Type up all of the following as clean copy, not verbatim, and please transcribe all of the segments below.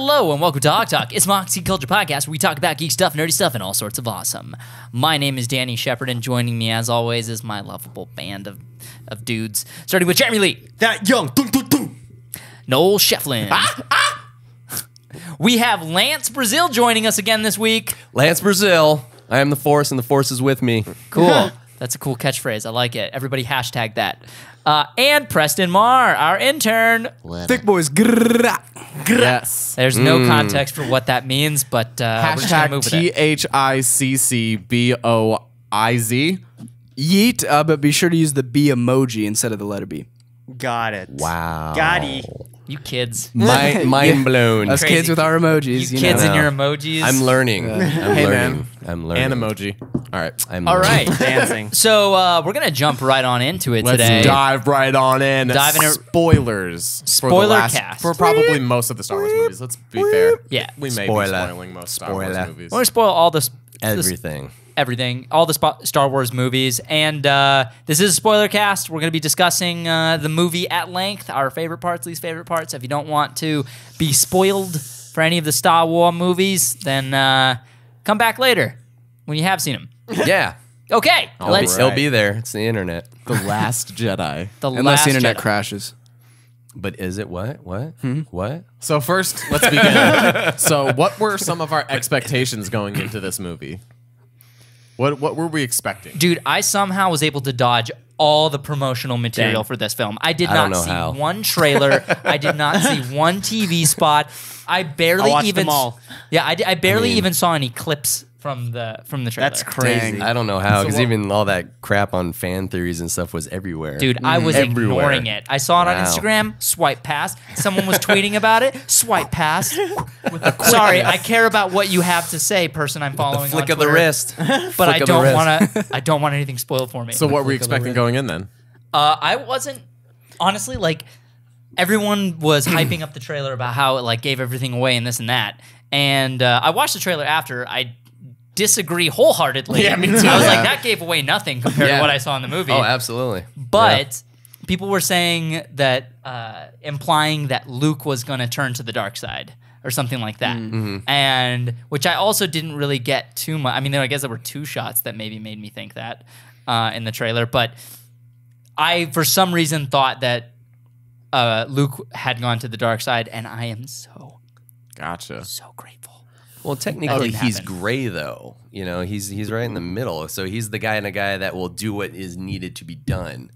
Hello and welcome to HawkTalk. It's my Geek Culture podcast where we talk about geek stuff, nerdy stuff, and all sorts of awesome. My name is Danny Shepard, and joining me as always is my lovable band of dudes, starting with Jeremy Lee. That young. Noel Shefflin. We have Lance Brazil joining us again this week. Lance Brazil. I am the Force, and the Force is with me. Cool. That's a cool catchphrase. I like it. Everybody hashtag that. And Preston Marr, our intern. Thick boys. Yes. There's no context for what that means, but we're just gonna move with it. #THICCBOIZ. Yeet, but be sure to use the B emoji instead of the letter B. Got it. Wow. Got it. You kids. Mind blown. Us Crazy. kids with our emojis. You kids know. and your emojis. I'm learning. Hey, man. I'm learning. And emoji. All right. All right. Dancing. So we're going to jump right on into it Let's today. dive right on in. Dive in. Spoilers. Spoiler cast. For probably most of the Star Wars movies. Let's be fair. Yeah. We may Spoiler. be spoiling most Star Wars movies. We're going to spoil all this. Everything. All the Star Wars movies. And this is a spoiler cast. We're going to be discussing the movie at length, our favorite parts, least favorite parts. If you don't want to be spoiled for any of the Star Wars movies, then come back later when you have seen them. Yeah. Okay. It'll be there. It's the internet. The Last Jedi. Unless the internet Jedi. crashes. But is it what? What? What? So first, let's begin. So what were some of our expectations going into this movie? What were we expecting? Dude, I somehow was able to dodge all the promotional material for this film. I did I don't not know see how. one trailer. I did not see one TV spot. I barely watched even them all. Yeah, I barely even saw any clips from the trailer. That's crazy. I don't know how, because what- even all that crap on fan theories and stuff was everywhere. Dude, I was Everywhere. ignoring it. I saw it on Wow. Instagram, swipe past. Someone was tweeting about it, swipe past. Sorry, I care about what you have to say, person I'm following. Flick on of the Twitter, wrist. but I Flick of the don't wrist. want to. I don't want anything spoiled for me. So what were we expecting going in then? I wasn't honestly like everyone was hyping up the trailer about how it like gave everything away and this and that. And I watched the trailer after. I disagree wholeheartedly. Yeah, me too. I was like, that gave away nothing compared to Yeah. what I saw in the movie. Oh, absolutely. But people were saying that, implying that Luke was going to turn to the dark side or something like that. And which I also didn't really get too much. I mean, I guess there were two shots that maybe made me think that in the trailer. But I, for some reason, thought that Luke had gone to the dark side, and I am so grateful. Well, technically, didn't he's happen. gray, though. You know, he's right in the middle. So he's the guy that will do what is needed to be done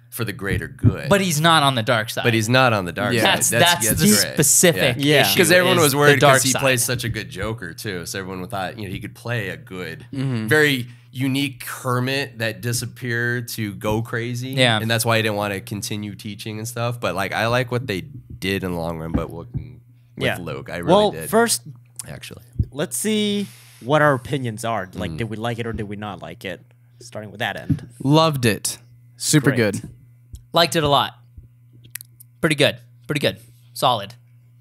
for the greater good. But he's not on the dark side. But he's not on the dark side. That's the great. specific Yeah. issue. Because everyone is was the worried dark because he side. plays such a good Joker, too. So everyone thought, he could play a good, very unique hermit that disappeared to go crazy. Yeah. And that's why he didn't want to continue teaching and stuff. But, I like what they did in the long run, but with Luke, I really did. First, Actually. let's see what our opinions are. Like, did we like it or did we not like it? Starting with that end. Loved it. Super Great. good. Liked it a lot. Pretty good. Solid.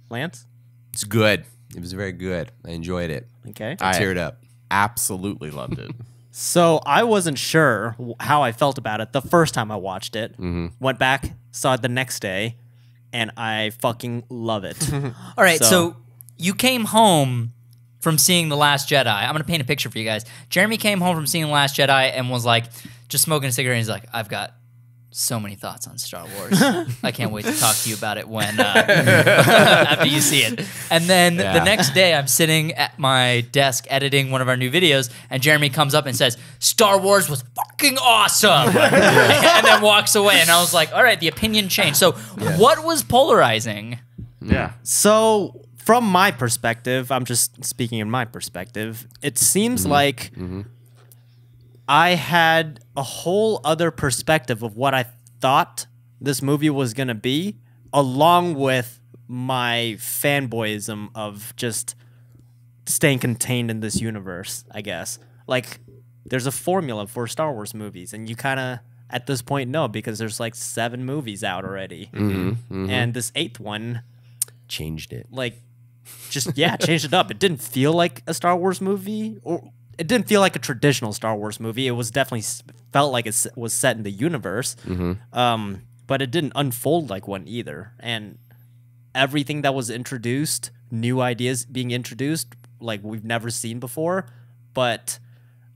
Lance? It's good. It was very good. I enjoyed it. Okay. I teared up. Absolutely loved it. So I wasn't sure how I felt about it the first time I watched it. Went back, saw it the next day, and I fucking love it. All right, so you came home from seeing The Last Jedi. I'm going to paint a picture for you guys. Jeremy came home from seeing The Last Jedi and was like, just smoking a cigarette, and he's like, I've got so many thoughts on Star Wars. I can't wait to talk to you about it when after you see it. And then the next day, I'm sitting at my desk editing one of our new videos, and Jeremy comes up and says, Star Wars was fucking awesome, and then walks away. And I was like, all right, the opinion changed. So what was polarizing? Yeah. So, from my perspective, I'm just speaking in my perspective, it seems like I had a whole other perspective of what I thought this movie was going to be, along with my fanboyism of just staying contained in this universe, I guess. Like, there's a formula for Star Wars movies, and you kind of, at this point, know because there's like 7 movies out already. And this 8th one, Changed it. like, just changed it up. It didn't feel like a Star Wars movie, or it didn't feel like a traditional Star Wars movie. It was definitely felt like it was set in the universe, but it didn't unfold like one either. And everything that was introduced new ideas being introduced like we've never seen before, but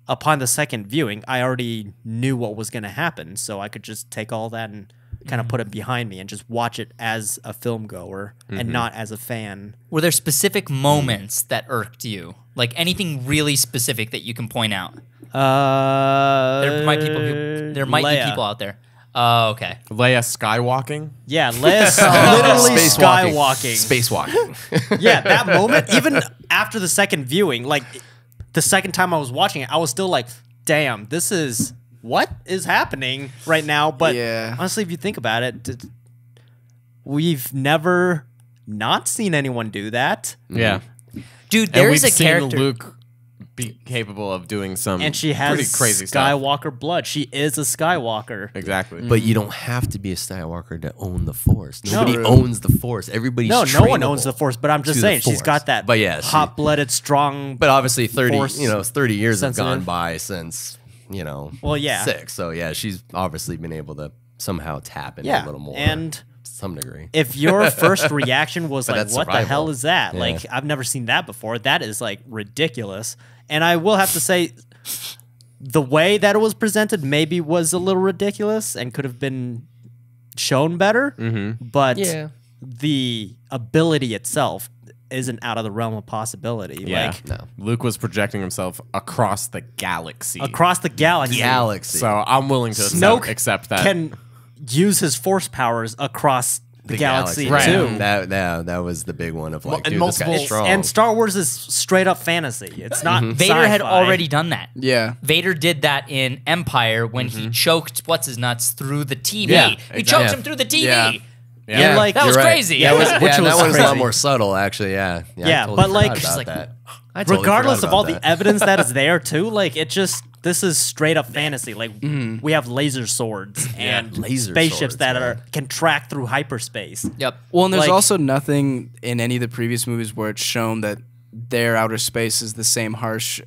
upon the second viewing, I already knew what was going to happen, so I could just take all that and kind of put it behind me and just watch it as a film goer and not as a fan. Were there specific moments that irked you? Like anything really specific that you can point out? There might be people out there. Oh, okay. Leia skywalking. Yeah, Leia's literally skywalking. Spacewalking. Yeah, that moment, even after the second viewing, like the second time I was watching it, I was still like, damn, this is what is happening right now. But honestly, if you think about it, we've never not seen anyone do that. Yeah. Dude, And there's we've a seen character. Luke be capable of doing some And she has pretty crazy stuff. Skywalker blood. She is a Skywalker. Exactly. But you don't have to be a Skywalker to own the Force. No. Nobody owns the Force. Everybody's No one owns trainable the Force, but I'm just to the saying she's Force. got that But yeah, hot-blooded, strong. But obviously 30 Force 30 years have gone sensitive. by since, Well, yeah. 6. So yeah, she's obviously been able to somehow tap into Yeah, a little more and to some degree. if your first reaction was like, that's what the survival. hell is that? Yeah. Like, I've never seen that before. That is like ridiculous. And I will have to say, the way that it was presented maybe was a little ridiculous and could have been shown better. But Yeah. the ability itself isn't out of the realm of possibility. yeah. Like, No. Luke was projecting himself across the galaxy. across the galaxy. Galaxy. So I'm willing to Snoke accept that. can use his force powers across the galaxy, Right. too. That was the big one of like, and dude, this multiple- guy's strong. And Star Wars is straight up fantasy. It's not Vader had sci-fi. already done that. Yeah. Vader did that in Empire when he choked what's his nuts through the TV. Yeah, He exactly. chokes him through the TV. Yeah. Yeah, like That was You're right. crazy. Yeah, which that was one was a lot crazy. more subtle, actually. Yeah. I Yeah, totally but, like, forgot just about like, that. I totally regardless forgot of all about the that. evidence that is there too, like it just this is straight up fantasy. Like we have laser swords and laser spaceships swords, that man. can track through hyperspace. Yep. Well, and there's Like- also nothing in any of the previous movies where it's shown that their outer space is the same harsh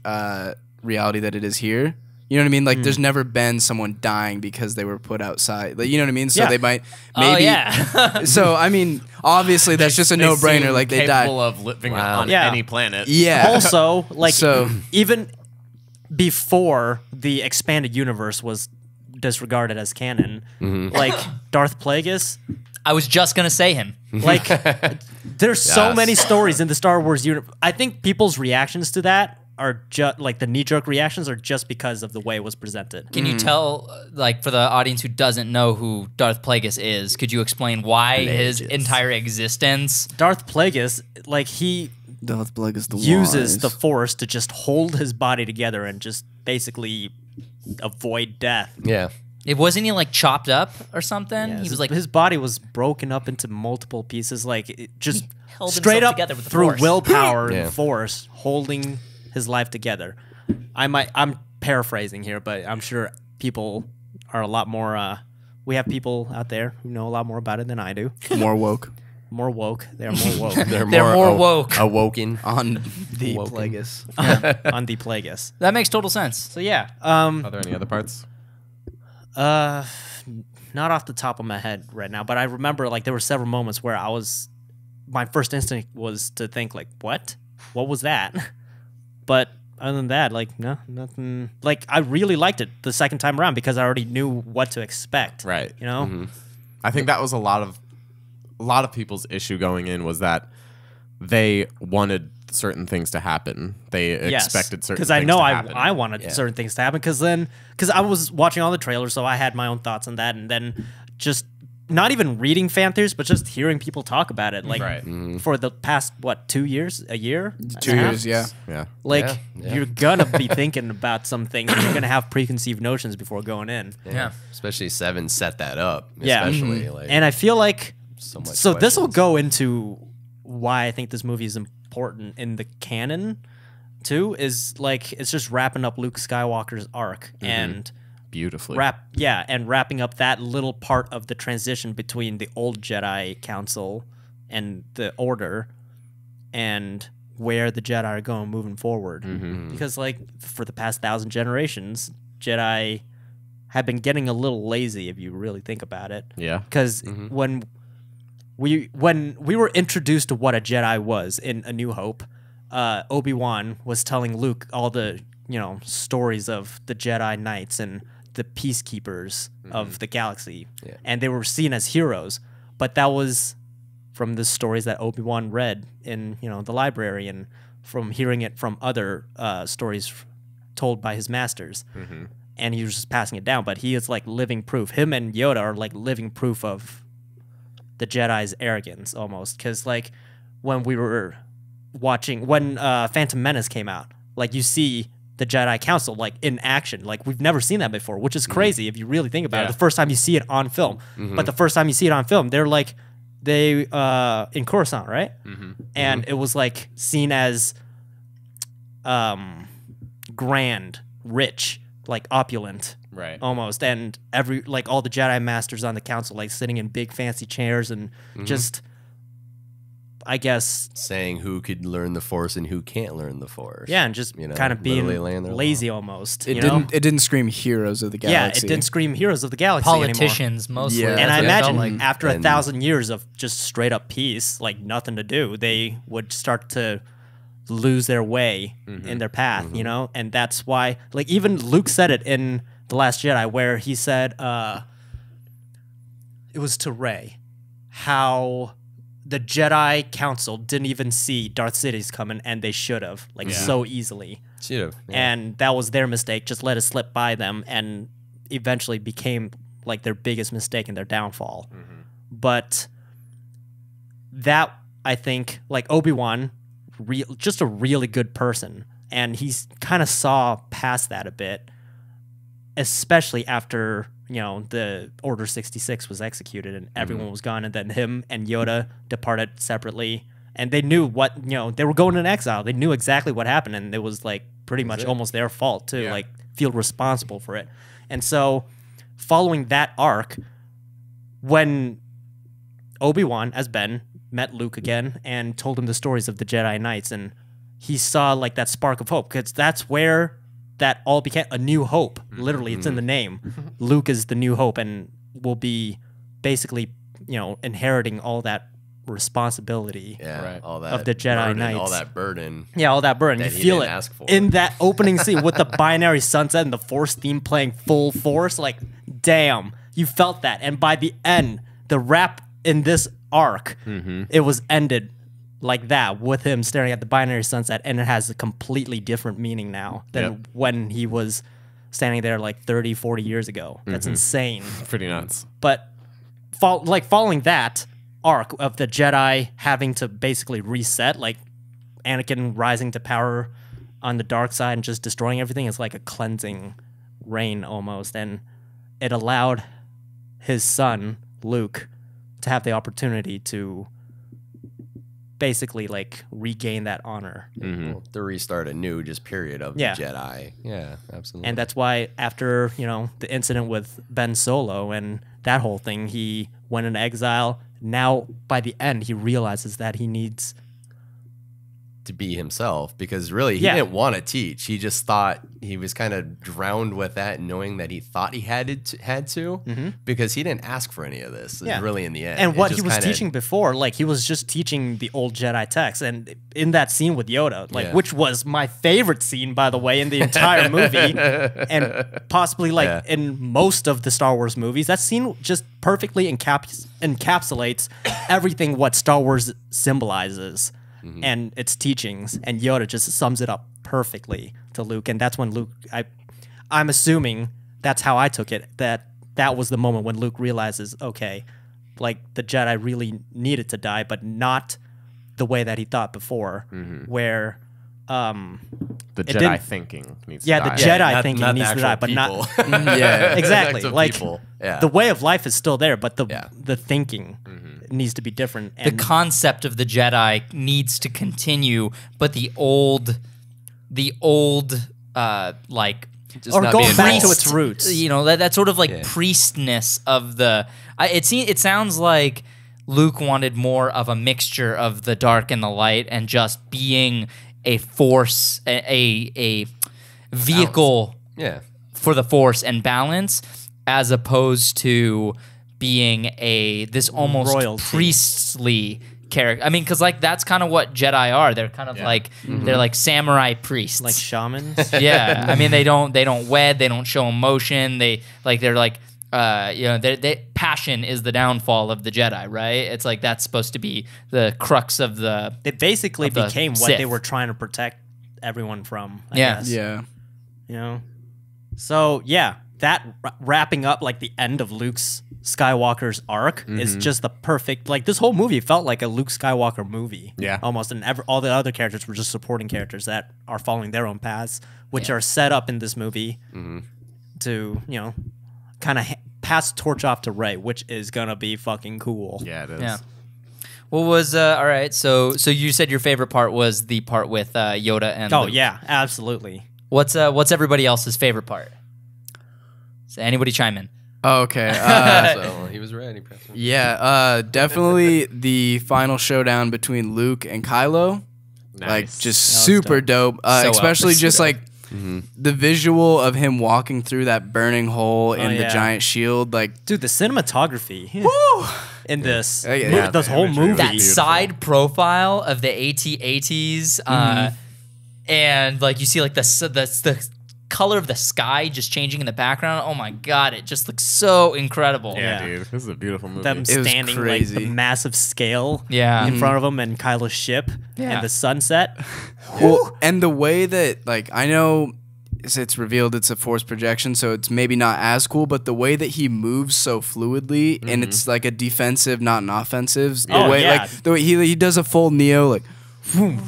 reality that it is here. You know what I mean? Like, there's never been someone dying because they were put outside. Like, you know what I mean? So Yeah. they might Oh, maybe. yeah. So I mean, obviously that's just a They no-brainer. seem Like they capable die. of living Wow. on Yeah. any planet. Yeah. Also, like So- even before the expanded universe was disregarded as canon, like Darth Plagueis, I was just going to say him. like there's so Yes. many stories in the Star Wars universe. I think people's reactions to that are just like the knee-jerk reactions are just because of the way it was presented. Can you tell, like, for the audience who doesn't know who Darth Plagueis is, could you explain why his entire existence? Darth Plagueis, like he Darth Plagueis the uses wise. the Force to just hold his body together and just basically avoid death. Yeah. It wasn't he like chopped up or something? He was like his body was broken up into multiple pieces, like it just held straight himself up together with the through Force. willpower Yeah. and force, holding his life together. I'm paraphrasing here, but I'm sure people are a lot more. We have people out there who know a lot more about it than I do. more woke More woke. They're more woke They're more woke. Awoken. on the Woken. Plagueis. on the Plagueis. That makes total sense. So yeah, Are there any other parts? not off the top of my head right now, but I remember like there were several moments where my first instinct was to think like, what was that? But other than that, like no, nothing. Like I really liked it the second time around because I already knew what to expect. Right. You know. I think that was a lot of people's issue going in was that they wanted certain things to happen. They expected certain because things I know to I happen. I wanted certain things to happen because I was watching all the trailers, so I had my own thoughts on that, and then just not even reading fan theories, but just hearing people talk about it, like Right. for the past 2 years, a year, 2 years, yeah. Yeah. Like Yeah. you're gonna be thinking about some things, and you're gonna have preconceived notions before going in. Yeah. Especially 7 set that up. Yeah. Especially like And I feel like so much. so this will questions. go into why I think this movie is important in the canon too, is like it's just wrapping up Luke Skywalker's arc and Beautifully. wrapping up that little part of the transition between the old Jedi Council and the Order and where the Jedi are going moving forward. Because like for the past 1,000 generations, Jedi have been getting a little lazy if you really think about it. Yeah. Because when when we were introduced to what a Jedi was in A New Hope, Obi-Wan was telling Luke all the stories of the Jedi Knights and the peacekeepers of the galaxy, and they were seen as heroes. But that was from the stories that Obi-Wan read in the library and from hearing it from other stories told by his masters. And he was just passing it down. But he is like living proof. Him and Yoda are like living proof of the Jedi's arrogance almost. Because like when we were watching, when Phantom Menace came out, like you see the Jedi Council like in action. Like we've never seen that before, which is crazy if you really think about it. The first time you see it on film. But the first time you see it on film, they're like, in Coruscant, right? And it was like seen as grand, rich, like opulent, Right. almost, and all the Jedi Masters on the council like sitting in big fancy chairs and just, I guess, saying who could learn the Force and who can't learn the Force. yeah, and just kind of being literally laying their lazy law. almost. It didn't scream heroes of the Yeah, galaxy. it didn't scream heroes of the galaxy Politicians mostly. Yeah. anymore. And I That's what it imagine felt like. after 1,000 years of just straight up peace, like nothing to do, they would start to lose their way in their path, and that's why, like, even Luke said it in The Last Jedi, where he said, it was to Rey, how the Jedi Council didn't even see Darth Sidious coming, and they should have, like, so easily. Should have. And that was their mistake, just let it slip by them, and eventually became, like, their biggest mistake and their downfall. But that, I think, like, Obi-Wan, just a really good person, and he's kind of saw past that a bit, especially after the Order 66 was executed and everyone was gone, and then him and Yoda departed separately, and they knew what they were going in exile. They knew exactly what happened, and it was like pretty much almost their fault to like feel responsible for it. And so, following that arc, when Obi-Wan as Ben met Luke again and told him the stories of the Jedi Knights, and he saw like that spark of hope, because that's where that all became a new hope. Literally, it's in the name. Luke is the new hope and will be basically, inheriting all that responsibility. Yeah, Right. all that Of the Jedi burden, Knights. all that burden. Yeah, all that burden. That You he feel didn't it ask for. in that opening scene with the binary sunset and the Force theme playing full force. Like, damn, you felt that. And by the end, the wrap in this arc, it was ended like that with him staring at the binary sunset, and it has a completely different meaning now than when he was standing there like 30, 40 years ago. That's insane. Pretty nuts. But following that arc of the Jedi having to basically reset, like Anakin rising to power on the dark side and just destroying everything, is like a cleansing rain almost, and it allowed his son Luke to have the opportunity to basically like regain that honor. Well, to restart a new period of Yeah. the Jedi. Yeah, absolutely. And that's why after, the incident with Ben Solo and that whole thing, he went into exile. Now, by the end, he realizes that he needs... to be himself, because really he Yeah. didn't want to teach. He just thought he was kind of drowned with that, knowing that he thought he had to because he didn't ask for any of this. Yeah. Really, in the end, And It what he just was kinda- teaching before, like he was just teaching the old Jedi text. And in that scene with Yoda, like Yeah. which was my favorite scene, by the way, in the entire movie, and possibly like Yeah. in most of the Star Wars movies, that scene just perfectly encapsulates everything what Star Wars symbolizes and its teachings. And Yoda just sums it up perfectly to Luke. And that's when Luke, I'm assuming that's how I took it, that was the moment when Luke realizes, okay, like the Jedi really needed to die, but not the way that he thought before, where The Jedi didn't- thinking needs yeah, to the die. Jedi not- thinking not the needs to die, actual but not people. Yeah. exactly. To Like people. Yeah. the way of life is still there, but Yeah. the thinking needs to be different. The And concept of the Jedi needs to continue, but the old like Just or not going being back to false. its roots. that sort of like Yeah. priestness of the. It sounds like Luke wanted more of a mixture of the dark and the light, and just being a force, a vehicle Yeah. for the force and balance, as opposed to being this almost Royalty. priestly character. I mean, because like that's kind of what Jedi are. They're kind of like they're like samurai priests, Like shamans. yeah. I mean, they don't wed. They don't show emotion. They're like passion is the downfall of the Jedi, right? It's like that's supposed to be the crux of the. It basically Of the became what Sith. they were trying to protect everyone from. I Yeah. guess. Yeah. You know. So yeah, that wrapping up like the end of Luke's Skywalker's arc is just the perfect. Like this whole movie felt like a Luke Skywalker movie. Yeah. Almost, and all the other characters were just supporting characters that are following their own paths, which are set up in this movie to kind of pass the torch off to Rey, which is gonna be fucking cool. Yeah, it is. Yeah. What was all right? So you said your favorite part was the part with Yoda and. Oh Luke. yeah, absolutely. What's everybody else's favorite part? So anybody chime in? Oh, okay. So he was ready. Preston. Yeah, definitely the final showdown between Luke and Kylo. Like, Nice. just That was super dope. So Especially up. just like the visual of him walking through that burning hole in the yeah. giant shield. Like, Dude, the cinematography in this, Yeah, this the whole imagery movie. was That beautiful. side profile of the AT-ATs, and like you see like the color of the sky just changing in the background. Oh my god, it just looks so incredible. Yeah, Yeah. dude, this is a beautiful movie. Them was standing like crazy. the massive scale Yeah. in front of them and Kylo's ship Yeah. and the sunset. well, and the way that, like, I know it's revealed it's a force projection, so it's maybe not as cool, but the way that he moves so fluidly, and it's like a defensive, not an offensive. The Oh, way, yeah. like, the way he does a full Neo, like,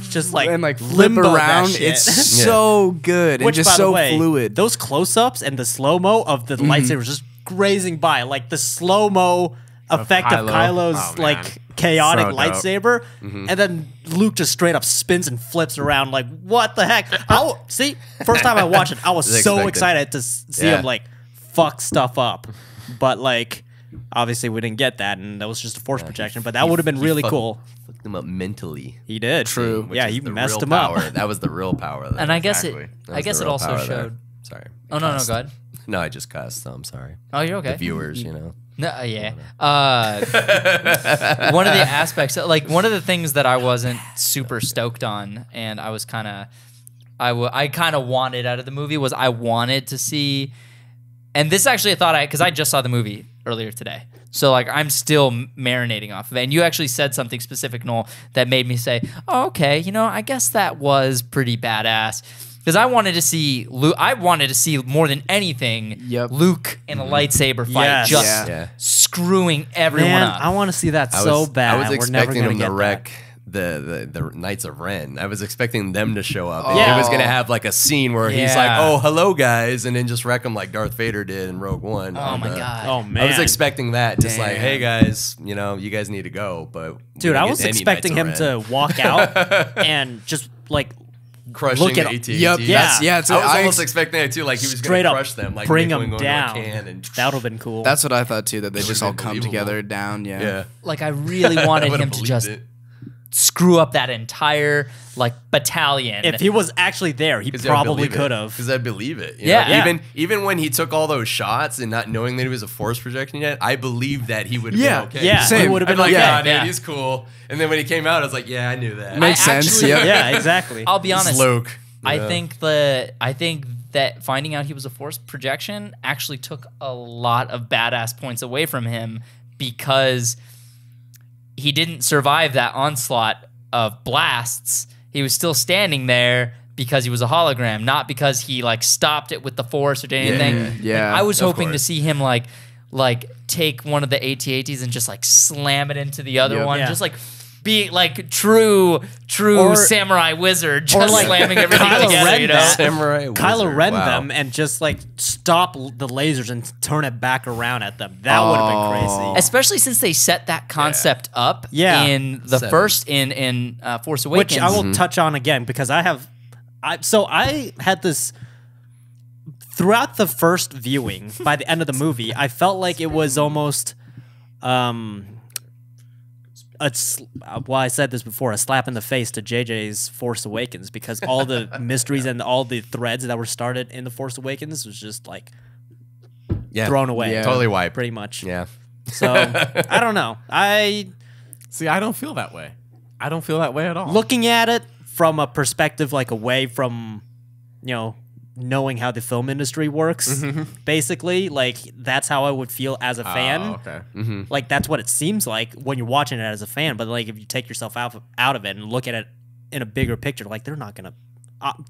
Just like and like flip limbo that around. shit. It's so good and Which, just by so the way, fluid. those close-ups and the slow-mo of the lightsabers just grazing by, like the slow-mo effect of Kylo. Kylo's Oh, man. like chaotic So dope. lightsaber, and then Luke just straight up spins and flips around. Like, what the heck? See, first time I watched it, I was so Expected. excited to see Yeah. him like fuck stuff up, but like. Obviously, we didn't get that, and that was just a force projection. But that would have been really cool. Fucked him up mentally. He did. True. which Yeah, is he the messed real him power. up. That was the real power. Though. And I guess Exactly. That I was guess the it real also power there. showed. Sorry. Oh no, Cussed. go ahead. No, I just cussed. So I'm sorry. Oh, you're okay. The viewers, you know. No, yeah. One of the aspects, like one of the things that I wasn't super stoked on, and I was kind of, I kind of wanted out of the movie was I wanted to see, and this actually I thought because I just saw the movie earlier today, so like I'm still marinating off of it. And you actually said something specific, Noel, that made me say, oh, okay, I guess that was pretty badass. Because I wanted to see Luke. I wanted to see more than anything. Yep. Luke in a lightsaber fight, Yes. just Yeah. screwing everyone Man, up. I want to see that so bad. I was We're never expecting gonna him get to that. wreck the Knights of Ren. I was expecting them to show up. And Yeah. he was gonna have like a scene where he's like, Yeah. "Oh, hello guys," and then just wreck them like Darth Vader did in Rogue One. Oh my god. Oh man, I was expecting that, just like, Damn. "Hey guys, you guys need to go." But we dude, don't I get was any expecting him Knights of to walk out and just like Ren. crushing look at- AT-ATs. Yep. Yeah. Yeah. I was almost expecting that too. Like he was straight gonna up crush them, like bring make them one go down. into a can and That would have been cool. That's what I thought too. That they just all been come believable. together down. Yeah. yeah. Like I really wanted would've him to believed just it. screw up that entire like battalion. if he was actually there, he probably could have. Because I believe it. you Yeah. know? Yeah. Even when he took all those shots and not knowing that he was a force projection yet, I believed that he would have Yeah. been okay. Yeah, Same. he would have I'm been like, like, yeah, yeah, dude, yeah. he's cool. And then when he came out, I was like, yeah, I knew that. Makes sense. actually- Yep. yeah, exactly. I'll be This is honest. Luke. I Yeah. think that finding out he was a force projection actually took a lot of badass points away from him because he didn't survive that onslaught of blasts. He was still standing there because he was a hologram, not because he like stopped it with the force or did anything. yeah, And I was of hoping to course. see him like take one of the AT-ATs and just like slam it into the other Yep. one, Yeah. just like be like true Or- samurai wizard, just like slamming everything Kylo together. Ren You know? that. Samurai Kylo wizard. Ren Wow. them and just like stop the lasers and turn it back around at them. That would have been crazy. Especially since they set that concept up Yeah. in the Seven. first in Force Awakens. Which I will touch on again because I had this throughout the first viewing. By the end of the movie, I felt like it was almost, I said this before, a slap in the face to JJ's Force Awakens because all the mysteries and all the threads that were started in the Force Awakens was just like Yeah. thrown away. Yeah. Totally wiped. pretty much. Yeah. So I don't know. See, I don't feel that way. I don't feel that way at all. Looking at it from a perspective like away from, knowing how the film industry works, basically, like that's how I would feel as a fan. Okay. Like that's what it seems like when you're watching it as a fan. But like if you take yourself out of it and look at it in a bigger picture, like they're not gonna.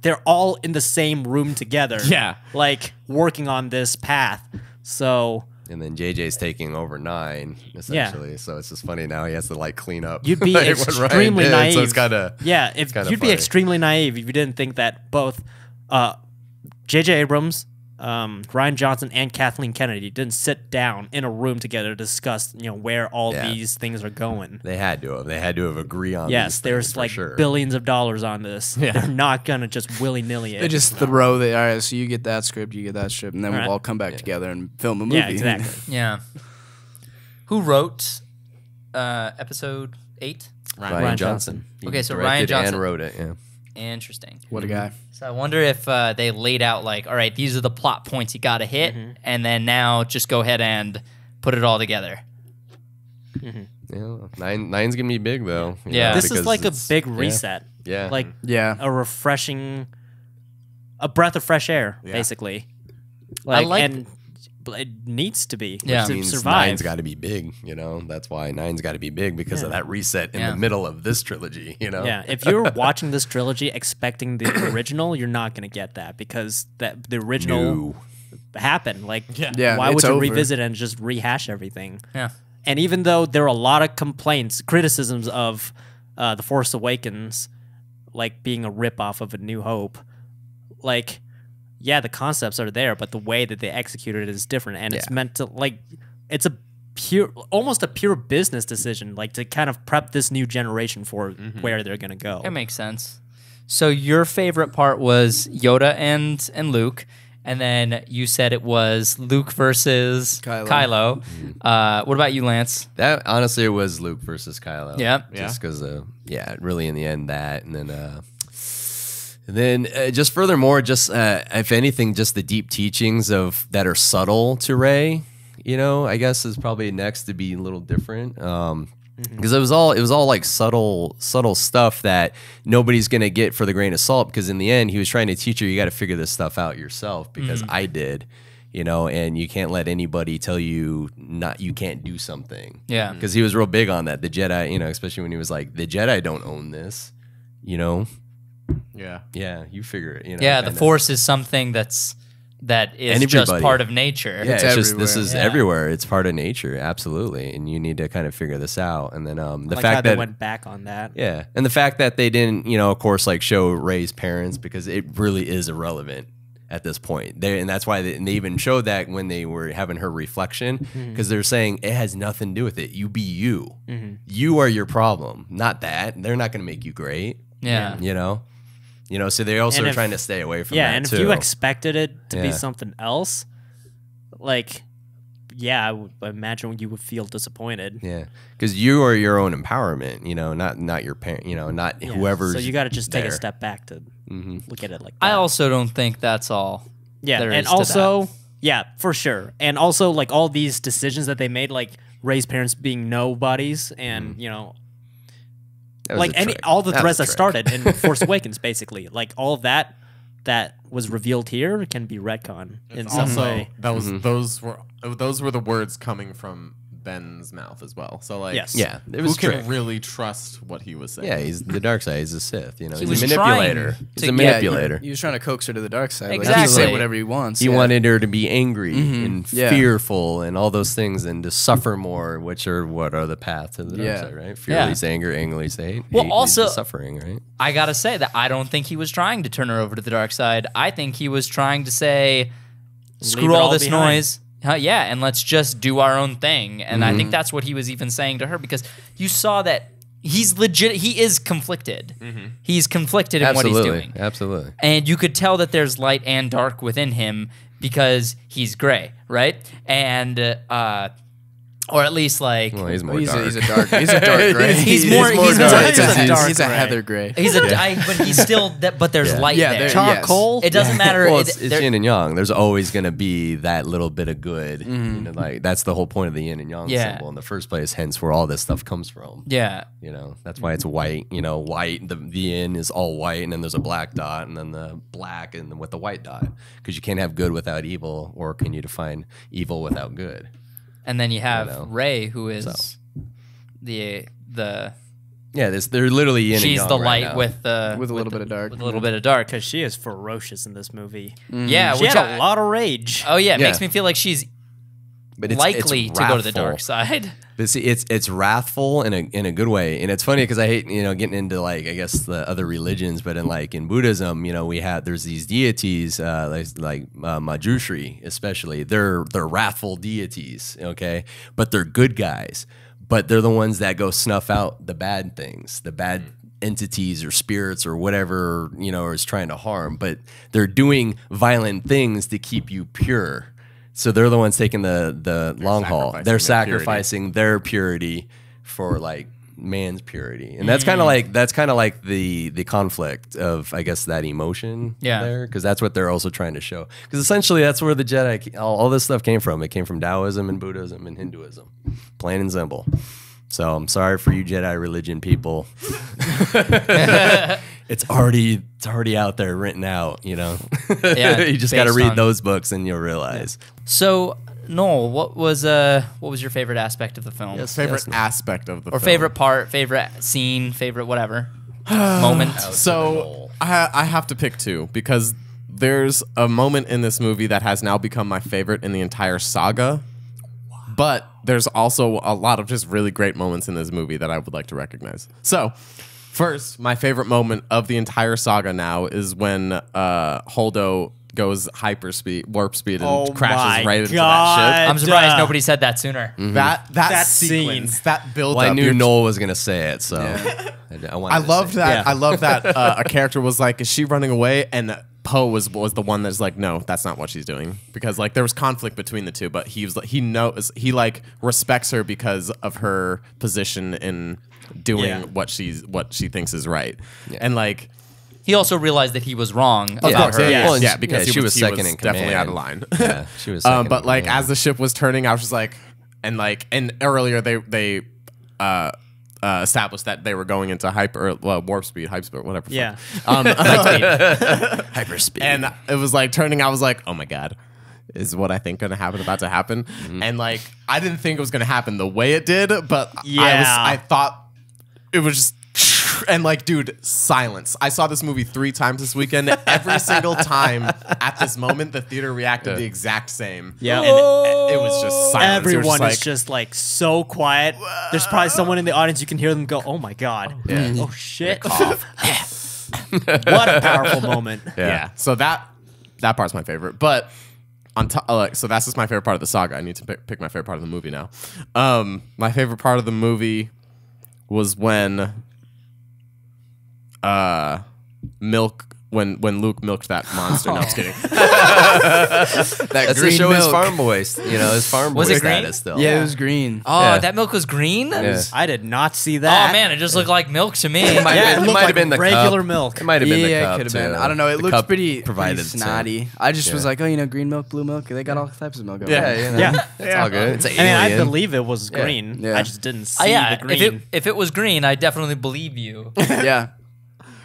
They're all in the same room together. Yeah. Like working on this path. So. And then JJ's taking over 9, essentially. So it's just funny now he has to like clean up. You'd be like, what Ryan extremely did, naive. So it's kind of if you'd be funny. extremely naive if you didn't think that both J.J. Abrams, Ryan Johnson, and Kathleen Kennedy didn't sit down in a room together to discuss where all these things are going. They had to have. They had to have agreed on. Yes, these there's things, for like sure. billions of dollars on this. Yeah. They're not gonna just willy nilly it. They just throw the, all right, so you get that script, you get that script, and then All right. we'll all come back together and film a movie. Yeah, exactly. Yeah. Who wrote episode 8? Ryan Johnson. He Okay, so directed Ryan Johnson. and wrote it. Yeah. Interesting. What a guy. So I wonder if they laid out like, all right, these are the plot points you got to hit, and then now just go ahead and put it all together. Yeah. Nine's gonna be big though. you Yeah. know, This is because like a it's- big reset. Yeah. Like Yeah. a breath of fresh air, Yeah. basically. like- and it needs to be Yeah. to means survive. 9's got to be big. That's why 9's got to be big because of that reset in Yeah. the middle of this trilogy. Yeah, if you're watching this trilogy expecting the original, you're not going to get that because the original No. happened. Like, Yeah, why would it's you over. revisit and just rehash everything? Yeah. And even though there are a lot of criticisms of The Force Awakens, like being a ripoff of A New Hope, like, yeah, the concepts are there, but the way that they executed it is different, and it's meant to it's almost a pure business decision, like to kind of prep this new generation for where they're gonna go. That makes sense. So your favorite part was Yoda and Luke, and then you said it was Luke versus Kylo. What about you, Lance? That honestly, it was Luke versus Kylo. Yep. Just because, really in the end that, and then just furthermore, just if anything, just the deep teachings that are subtle to Rey, I guess is probably next to be a little different. Because it was all like subtle stuff that nobody's gonna get for the grain of salt. Because in the end, he was trying to teach her, you got to figure this stuff out yourself. Because I did, and you can't let anybody tell you you can't do something. Yeah. Because he was real big on that. The Jedi, especially when he was like, the Jedi don't own this. Yeah. Yeah, you figure it. Yeah, the kinda. Force is something that is And just everybody. part of nature. Yeah, It's it's just this everywhere. is Yeah. everywhere. It's part of nature, absolutely, and you need to kind of figure this out. And then the like how fact they that went back on that. yeah, and the fact that they didn't, of course, like show Rey's parents because it really is irrelevant at this point. And that's why they even showed that when they were having her reflection because they're saying it has nothing to do with it. You be you. You are your problem, not that. They're not going to make you great. Yeah. So they also And are if- trying to stay away from Yeah, that and too. if you expected it to be Yeah. something else, like, yeah, I would imagine you would feel disappointed. Yeah, because you are your own empowerment. Not your parent. Not Yeah, whoever's. So you got to just take a there. step back to look at it like that. I also don't think that's all. yeah, there and is to also, yeah, for sure, and also like all these decisions that they made, like Rey's parents being nobodies, and That was like a trick. all the That threads was that a trick. started in Force Awakens, basically, like all of that was revealed here can be retcon in some Also, way. those were the words coming from Ben's mouth as well. So like, Yes. Yeah, it who was can trick. really trust what he was saying? Yeah, he's the dark side. He's a Sith. He He's was a manipulator. trying He's to- a yeah, manipulator. He was trying to coax her to the dark side. Like, he can Exactly. say whatever he wants. He yeah. wanted her to be angry and Yeah. fearful and all those things, and to suffer more, which are what are the path to the dark Yeah. side, right? Fear leads to anger, anger leads to hate. Well, hate also- leads to suffering, right? I gotta say that I don't think he was trying to turn her over to the dark side. I think he was trying to say, screw it all all this behind. noise. Yeah, and let's just do our own thing. And I think that's what he was even saying to her because you saw that he's legit. He is conflicted. He's conflicted in what he's doing. Absolutely. And you could tell that there's light and dark within him because he's gray, right? And or at least like Well, he's more He's dark. a dark. He's a dark gray. He's more dark. dark. He's a dark He's a gray. Heather gray. he's but he's still but there's light Yeah, there. there- Charcoal. It doesn't matter. Well, it- it's there- yin and yang. There's always going to be that little bit of good. You know, like that's the whole point of the yin and yang Yeah. symbol in the first place. Hence, where all this stuff comes from. yeah. You know, that's why it's white. You know, white. The yin is all white, and then there's a black dot, and then the black, and then with the white dot, because you can't have good without evil, or can you define evil without good? And then you have know. Rey, who is the Yeah, they're literally yin and she's yang the right light now. with the With a little bit of dark. with a little bit of dark. Because she is ferocious in this movie. Yeah, She which had a lot of rage. Oh yeah, it Yeah. makes me feel like she's But it's likely to go to the wrathful. dark side. But see, it's wrathful in a good way, and it's funny because I hate getting into like I guess the other religions, but in Buddhism, there's these deities like Manjushri especially. They're wrathful deities, okay, but they're good guys. But they're the ones that go snuff out the bad things, the bad entities or spirits or whatever is trying to harm. But they're doing violent things to keep you pure. So they're the ones taking the long haul. They're sacrificing their purity for like man's purity, and that's kind of like the conflict of I guess that emotion there, because that's what they're also trying to show. Because essentially that's where the Jedi all this stuff came from. It came from Taoism and Buddhism and Hinduism, plain and simple. So I'm sorry for you Jedi religion people. It's already out there, written out. Yeah, you just got to based read on- those books and you'll realize. So Noel, what was your favorite aspect of the film? Favorite aspect of the Or film. favorite part, favorite scene, favorite whatever moment. So I have to pick two because there's a moment in this movie that has now become my favorite in the entire saga. But there's also a lot of just really great moments in this movie that I would like to recognize. So, first, my favorite moment of the entire saga now is when Holdo goes warp speed, and Oh crashes my right into God. that I'm surprised nobody said that sooner. ship. That scene. sequence, that build Well, up. I knew you're- Noel was gonna say it, so I wanted I to love say it. that. Yeah. I love that a character was like, "Is she running away?" And Poe was the one that's like, "No, that's not what she's doing." Because like there was conflict between the two, but he like respects her because of her position in doing what she thinks is right, and like. He also realized that he was wrong Of about course, her. yeah, Well, and because she was second in definitely command. out of line. Yeah, she was. Second But in like command. as the ship was turning, I was just like, and earlier they established that they were going into warp speed, hyperspeed, whatever. the Yeah. fuck. hyperspeed, And it was like turning. I was like, oh my god. Is what I think about to happen, and like I didn't think it was gonna happen the way it did, but I thought it was just. And like, dude, silence. I saw this movie 3 times this weekend. Every single time at this moment, the theater reacted the exact same. Yeah. And it was just silence. It was Everyone like, is just like so quiet. There's probably someone in the audience you can hear them go, "Oh my god! Oh shit! what a powerful moment!" yeah. So that part's my favorite. But on top, so that's just my favorite part of the saga. I need to pick my favorite part of the movie now. My favorite part of the movie was when when Luke milked that monster. No, I'm just kidding. That's to green show his milk. farm boys. His farm boy Was it green? status still. Yeah, it was green. Oh, Yeah. that milk was green? Yeah. I did not see Oh that. man, it just looked like milk to me. Yeah, it It looked might like have been the regular cup. milk. It might have been the Yeah, cup. it could have been. too. I don't know. It The looked cup pretty provided snotty. I just was like, green milk, blue milk. They got all types of milk. Over Yeah, there. Yeah. it's all good. It's an I mean, I alien. believe it was green. Yeah. I just didn't see Yeah, the green. if it was green, I definitely believe you. yeah.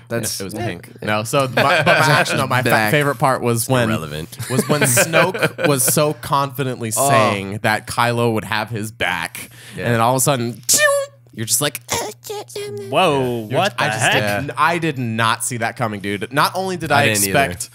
That's It was pink. No, so my Black. favorite part was when irrelevant. Snoke was so confidently saying that Kylo would have his back, and then all of a sudden, you're just like, Whoa, what the heck? I did not see that coming, dude. Not only did I I didn't expect,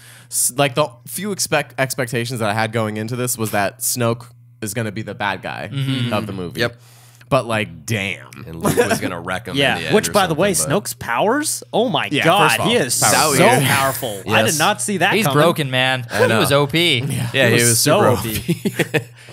like the few expectations that I had going into this was that Snoke is going to be the bad guy of the movie. Yep. But like, damn. And Luke was gonna wreck him. in the Yeah, end which, or by the way, something, but- Snoke's powers? Oh my Yeah, god, first of all, he is powers. so Weird. powerful. I Yes. did not see that He's coming. broken, man. He know. was OP. Yeah, he was so super OP. OP.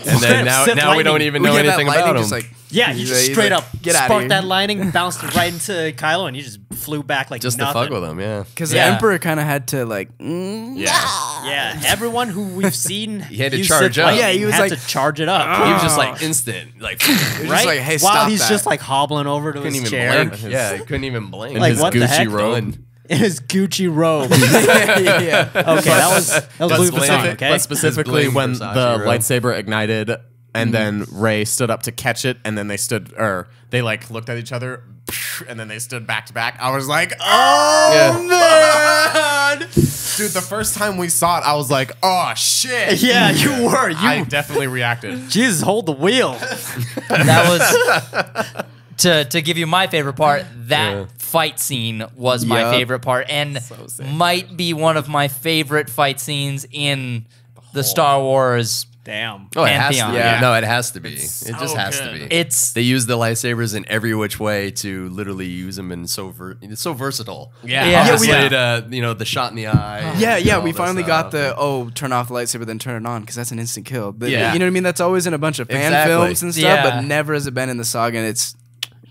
And then now Sith we don't lightning. even We know get that anything lightning about him. just like Yeah, he he's just like, straight up get outta sparked here. that lightning, bounced it right into Kylo, and he just flew back like Just nothing. to fuck with them, yeah. Because Yeah. the Emperor kind of had to like, Yeah, everyone who we've seen He had to use charge Sith up. lightning Yeah, he was had like, to charge it up. He was just like instant, like just right? like, hey, While stop he's that. just like hobbling over to couldn't his even chair. blink. Yeah, he couldn't even blink. Like, his what the Gucci heck? robe. In his Gucci robe. yeah. Okay, that was Louis bling. Vuitton. Okay, But specifically bling when Versace the robe. lightsaber ignited and then Rey stood up to catch it and then they like looked at each other and then they stood back to back. I was like, oh man. Dude, the first time we saw it, I was like, oh shit. yeah, you were. I definitely reacted. Jesus, hold the wheel. That was to give you my favorite part. That fight scene was my Yup. favorite part, and might be one of my favorite fight scenes in the Star Wars. Damn. Oh, it has to Pantheon. be. Yeah. No, it has to be. It so just has to good. be. It's They use the lightsabers in every which way to literally use them, and it's so versatile. Yeah. Yeah. Obviously, the shot in the eye. Yeah, and yeah, all we that finally got stuff. the turn off the lightsaber, then turn it on, because that's an instant kill. Yeah. You know what I mean? That's always in a bunch of fan Exactly. films and stuff, Yeah. but never has it been in the saga. And it's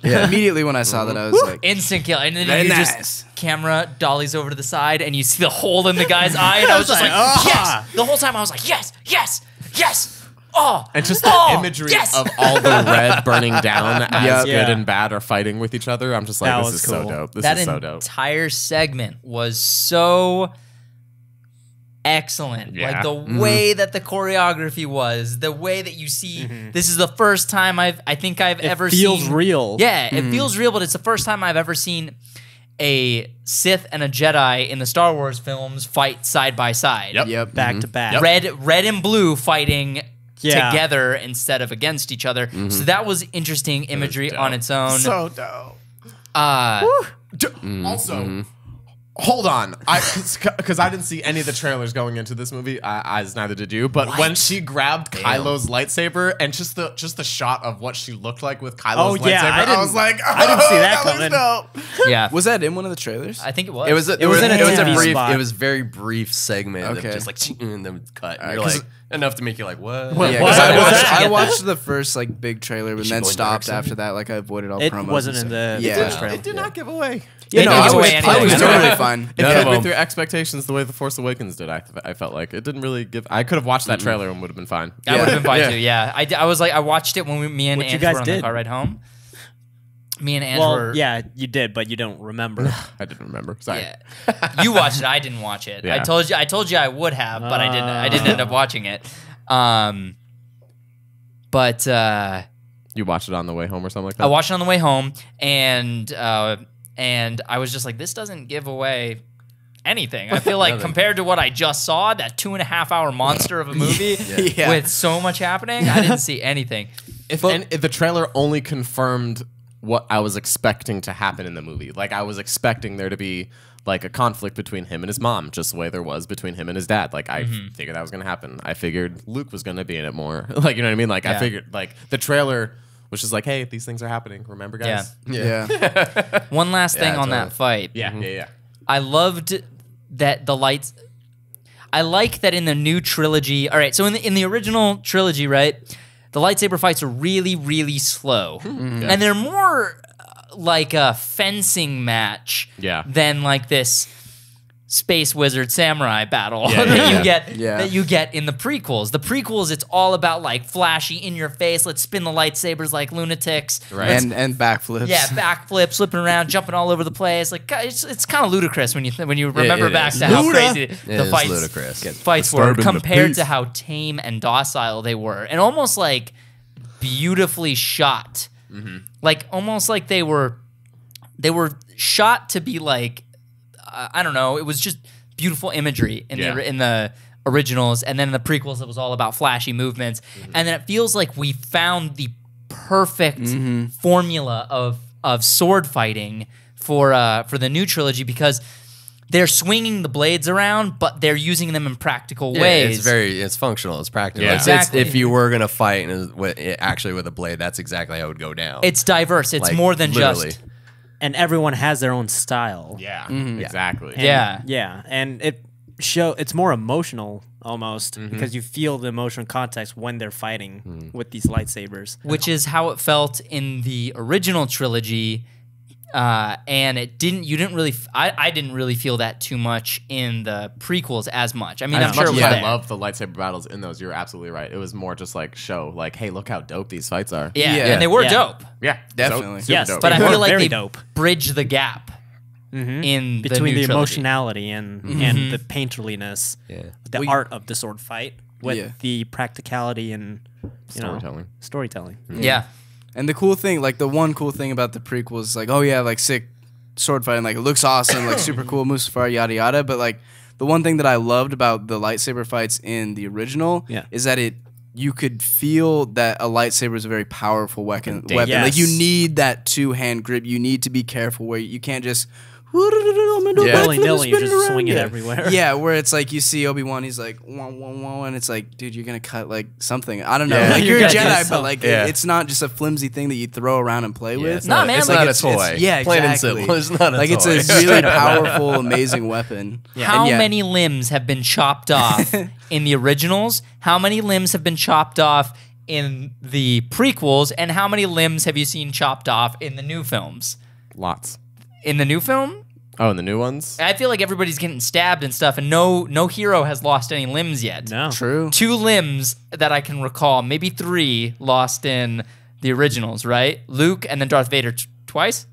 immediately when I saw that, I was like, instant kill, and then Very you nice. just camera dollies over to the side, and you see the hole in the guy's eye, and I was just like, ah. yes. The whole time I was like, yes, yes, yes. Oh, And just the imagery yes! of all the red burning down as Yep. good Yeah. and bad are fighting with each other. I'm just like, That this was is so cool. dope. This that is so dope. entire segment was so excellent. Yeah. Like the way that the choreography was, the way that you see. This is the first time I think I've ever seen. feels real. Yeah, it feels real, but it's the first time I've ever seen a Sith and a Jedi in the Star Wars films fight side by side. yep. Back to back. Red and blue fighting Yeah. together instead of against each other. So that was interesting imagery on its own. So dope. Mm-hmm. Also, hold on, because I didn't see any of the trailers going into this movie, as neither did you. But when she grabbed Kylo's lightsaber and just the shot of what she looked like with Kylo's Oh, yeah, lightsaber, I I, didn't- was like, I didn't see that was coming. dope. Yeah, Was that in one of the trailers? I think it was. It was a, It was in a TV brief. spot. It was very brief segment Okay. of just like and then cut. And you're 'cause- like enough to make you like what? Yeah, What? 'cause What? I What? watched the first like big trailer, but she then going stopped dark after that. Like I avoided all It promos. wasn't and in stuff. the yeah. first trailer. It did not give away. You know, didn't I give was, away I anything. was None of totally it. fine. It None of came with them. your expectations the way The Force Awakens did. I felt like it didn't really give. I could have watched that trailer and would have been fine. I would have been fine Yeah. too. Yeah, I was like, I watched it when me and What you Andrew guys were on the did. car ride home. Me and Andrew Well, were. yeah, you did, but you don't remember. I didn't remember. Sorry. Yeah. You watched it. I didn't watch it. Yeah. I told you I would have, but I didn't. I didn't end up watching it. But You watched it on the way home or something like that. I watched it on the way home, and I was just like, this doesn't give away anything. I feel like compared to what I just saw, that 2.5 hour monster of a movie Yeah. with so much happening, I didn't see anything. If the trailer only confirmed what I was expecting to happen in the movie, like I was expecting there to be like a conflict between him and his mom, just the way there was between him and his dad. Like I figured that was gonna happen. I figured Luke was gonna be in it more. Like you know what I mean? Like I Yeah. figured like the trailer was just like, hey, these things are happening. Remember, guys? Yeah. One last thing Yeah, on that totally. fight. Yeah. I loved that the lights. I like that in the new trilogy. All right, so in the original trilogy, right, the lightsaber fights are really, really slow, and they're more like a fencing match, Yeah. than like this space wizard samurai battle Yeah, that yeah, you yeah. get Yeah. that you get in the prequels. The prequels, it's all about like flashy, in your face. Let's spin the lightsabers like lunatics. Right. And backflips. Yeah, backflips, flipping around, jumping all over the place. Like it's kind of ludicrous when you remember it back is. to how Luda. crazy It the is fights ludicrous. fights were Disturbing the compared peace. to how tame and docile they were, and almost like beautifully shot. Like almost like they were shot to be like I don't know. It was just beautiful imagery in Yeah. the originals, and then in the prequels, it was all about flashy movements. And then it feels like we found the perfect formula of sword fighting for the new trilogy, because they're swinging the blades around, but they're using them in practical ways. It's functional. It's practical. Yeah. Exactly. If you were gonna fight actually with a blade, that's exactly how it would go down. It's diverse. It's Like, more than literally. just And everyone has their own style. Yeah. Exactly. And- Yeah. Yeah, and it's more emotional almost because you feel the emotional context when they're fighting with these lightsabers. which is how it felt in the original trilogy. and you didn't really. I didn't really feel that too much in the prequels as much. I mean, I'm As sure much it was as I there. love the lightsaber battles in those, you're absolutely right. It was more just like show, like, hey, look how dope these fights are. Yeah, Yeah. and they were Yeah. dope. Yeah, Definitely. Super Yes, dope. But I They feel were like very they dope. bridge the gap in Between the the new trilogy. emotionality and the painterliness, Yeah. the art of the sword fight with Yeah. the practicality and Storytelling. storytelling. Yeah. And the cool thing, like the one cool thing about the prequels is like, oh yeah, like sick sword fighting, like it looks awesome, like super cool, moves far, yada yada. But like the one thing that I loved about the lightsaber fights in the original Yeah. is that you could feel that a lightsaber is a very powerful weapon. Yes. Like you need that 2-hand grip. You need to be careful where you can't just Willy-nilly, you just swing it Yeah. everywhere. Yeah, where it's like you see Obi-Wan, he's like, wah, wah, wah, and it's like, dude, you're gonna cut like something. I don't know. Yeah. Like You're you're a gonna do Jedi, but something. like Yeah. it's not just a flimsy thing that you throw around and play with. It's Nah, not, man, it's like, not it's- a toy. it's- yeah, Plain and exactly. simple. It's not a Like toy. it's a really powerful, amazing weapon. How And yeah, many limbs have been chopped off in the originals? How many limbs have been chopped off in the prequels? And how many limbs have you seen chopped off in the new films? Lots. In the new film, Oh, and the new ones? I feel like everybody's getting stabbed and stuff, and no hero has lost any limbs yet. No. True. 2 limbs that I can recall, maybe 3 lost in the originals, right? Luke and then Darth Vader twice.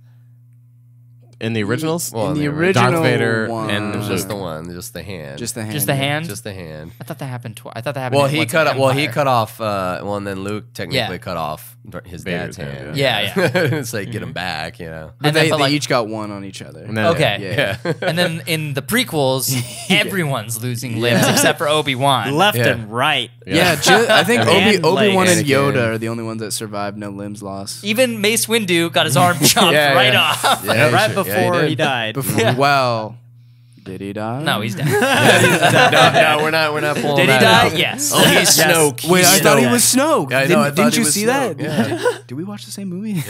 In the originals? Well, in the they were- original Darth Vader one, and It was just Luke. the one, just the hand. just the hand. Just the hand. Just the hand. I thought that happened twice. I thought that happened. Well, in he What's cut. an Well, he Empire. cut off. Well, and then Luke technically Yeah. cut off his Vader's dad's hand. hand, Yeah, yeah. It's like get him back, you know. But And then, they but, like- each got one on each other. And then- Okay. Yeah. And then in the prequels, everyone's losing limbs except for Obi-Wan. Left Yeah. and right. Yeah, I think And Obi-Wan legs. and Yoda Anakin. are the only ones that survived no limbs lost. Even Mace Windu got his arm chopped Yeah, right yeah. off. Yeah, Right sure. Yeah, before did. he died. Before, well, did he die? No, he's dead. No, we're not pulling Did he that die? out. Yes. Oh, he's Snoke. Wait, I He's thought he Snoke. was Snoke. Yeah, I know, I thought Didn't he you was see Snoke. that? Yeah. Did we watch the same movie?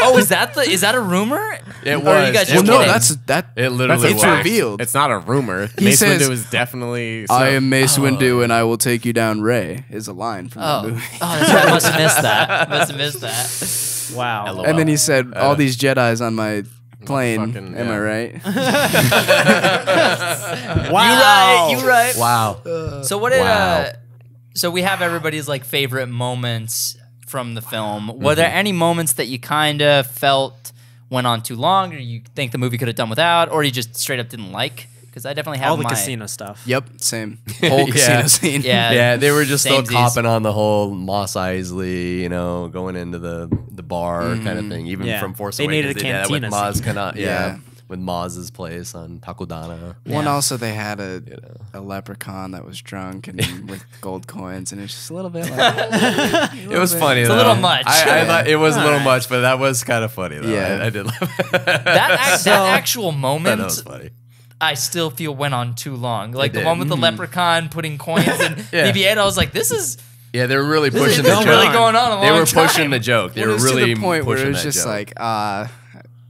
Oh, is that a rumor? It Or are you was. guys It Well, just no, kidding? that. It literally It's was. revealed. It's not a rumor. He Mace says, Windu is definitely. I Snoke. am Mace Windu, and I will take you down, Ray. Is a line from Oh, the movie. that's right. I must have missed that. Must have missed that. Wow. Hello. And then he said, "All these Jedi's on my plane." fucking- Am I yeah. right? Wow. You right. Wow. So what did Wow. so we have everybody's like favorite moments from the film. Were there any moments that you kind of felt went on too long, or you think the movie could have done without, or you just straight up didn't like? Because I definitely have All the my casino stuff. Yep, same. Whole Yeah. casino scene. Yeah, Yeah, they were just still samesies. copping on the whole Moss Eisley, you know, going into the bar kind of thing. Even Yeah. from Force They Awakens, needed a they did that with cantina Maz scene. Kana, Yeah. with Maz's place on Takodana. One Yeah. also they had a leprechaun that was drunk and with gold coins, and it's just a little bit like It was funny. It's though. a little much. I thought it was a little much, but that was kind of funny. Though. Yeah. I did love that actual that moment. was funny. I still feel went on too long. Like the did. one with the leprechaun putting coins in Yeah. BB-8. I was like, this is Yeah, they were really this pushing is the joke. really going on a long They were time. pushing the joke. They Well, were it was really to the point where pushing it was that just joke. like,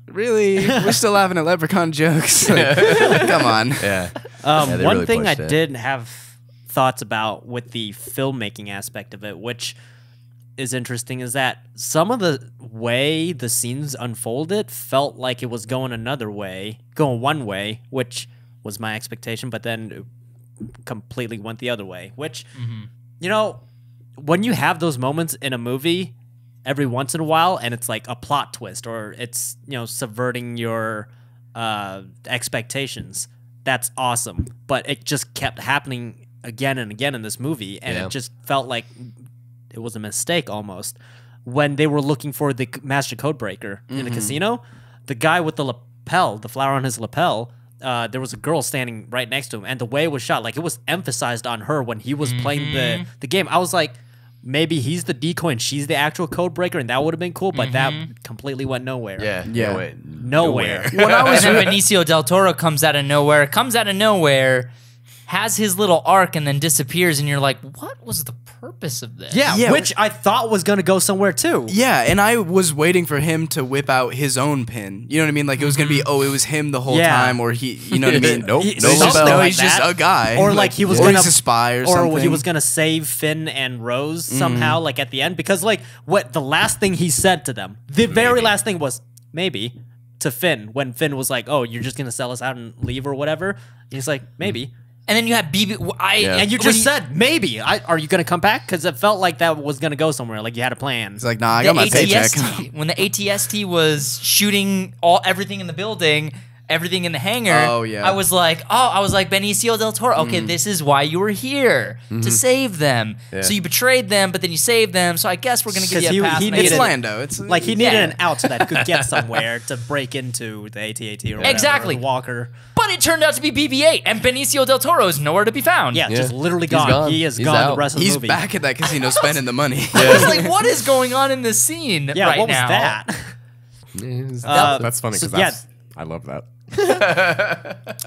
really, we're still laughing at leprechaun jokes. Like, come on. yeah. Yeah, they One really thing I pushed it. did have thoughts about with the filmmaking aspect of it, which is interesting, is that some of the way the scenes unfolded felt like it was going one way, which was my expectation, but then it completely went the other way. Which, you know, when you have those moments in a movie every once in a while, and it's like a plot twist, or it's, you know, subverting your expectations, that's awesome. But it just kept happening again and again in this movie, and Yeah. it just felt like it was a mistake almost. When they were looking for the master codebreaker in the casino, the guy with the lapel, the flower on his lapel, there was a girl standing right next to him, and the way it was shot, like it was emphasized on her when he was playing the game. I was like, maybe he's the decoy and she's the actual codebreaker, and that would have been cool, but that completely went nowhere. Yeah. Yeah. No, wait. Nowhere. When I was And then Benicio del Toro comes out of nowhere, has his little arc, and then disappears, and you're like, what was the purpose of this? Yeah, which I thought was going to go somewhere too. Yeah, and I was waiting for him to whip out his own pin. You know what I mean? Like it was gonna be, oh, it was him the whole Yeah. time, or he, you know what I mean? Nope. He- No something lapel. No, like he's just that. a guy. Or like he was or gonna he's a spy or something. he was gonna save Finn and Rose somehow, like at the end, because like what the last thing he said to them, the very last thing was maybe to Finn when Finn was like, "Oh, you're just gonna sell us out and leave or whatever." And he's like, "Maybe." And then you have BB. And you when just said maybe. Are you gonna come back? Because it felt like that was gonna go somewhere. Like you had a plan. It's like, nah, I got my paycheck. When the ATST was shooting everything in the building, everything in the hangar. Oh, yeah. I was like, Benicio del Toro. Okay, this is why you were here to save them. Yeah. So you betrayed them, but then you saved them. So I guess we're gonna give you a pass. he Maybe It's needed- Lando. It's Like he needed Yeah. an out so that he could get somewhere to break into the AT-AT or whatever. Exactly. or the Walker. But it turned out to be BB-8, and Benicio del Toro is nowhere to be found. Yeah, just literally He's gone. gone. He is He's gone out. the rest of the He's movie. back at that casino spending the money. I was like, what is going on in this scene Yeah, right what was now? that? That's funny so- because I love that.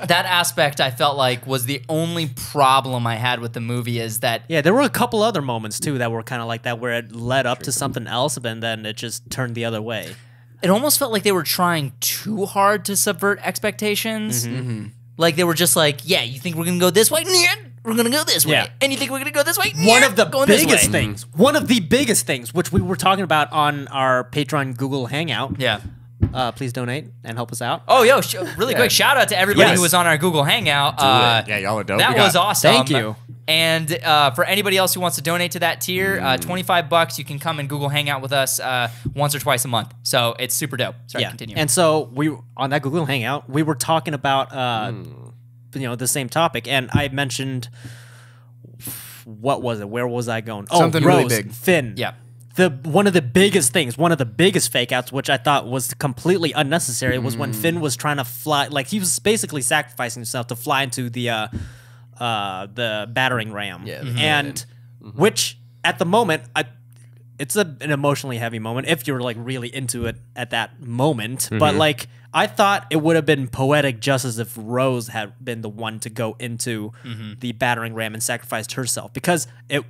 That aspect I felt like was the only problem I had with the movie is that Yeah, there were a couple other moments too that were kind of like that where it led up to something else, and then it just turned the other way. it almost felt like they were trying too hard to subvert expectations. Like they were just like, yeah, you think we're gonna go this way? Nah, we're gonna go this way. Yeah. And you think we're gonna go this way? One Nah, of the going this biggest way. things, which we were talking about on our Patreon Google Hangout. Yeah. Please donate and help us out. Oh, yo, really quick shout out to everybody Yes. who was on our Google Hangout. Yeah, y'all are dope. That We got- was awesome. Thank you. And for anybody else who wants to donate to that tier, $25, you can come and Google Hangout with us once or twice a month. So it's super dope. Sorry, continue. And so we on that Google Hangout, we were talking about the same topic, and I mentioned what was it? Where was I going? Oh, Something Rose, really big. Finn. Yeah. One of the biggest things, one of the biggest fake outs, which I thought was completely unnecessary, was when Finn was trying to fly. Like he was basically sacrificing himself to fly into the battering ram. Yeah, and which at the moment, it's an emotionally heavy moment if you're like really into it at that moment. But like I thought it would have been poetic justice if Rose had been the one to go into the battering ram and sacrificed herself, because it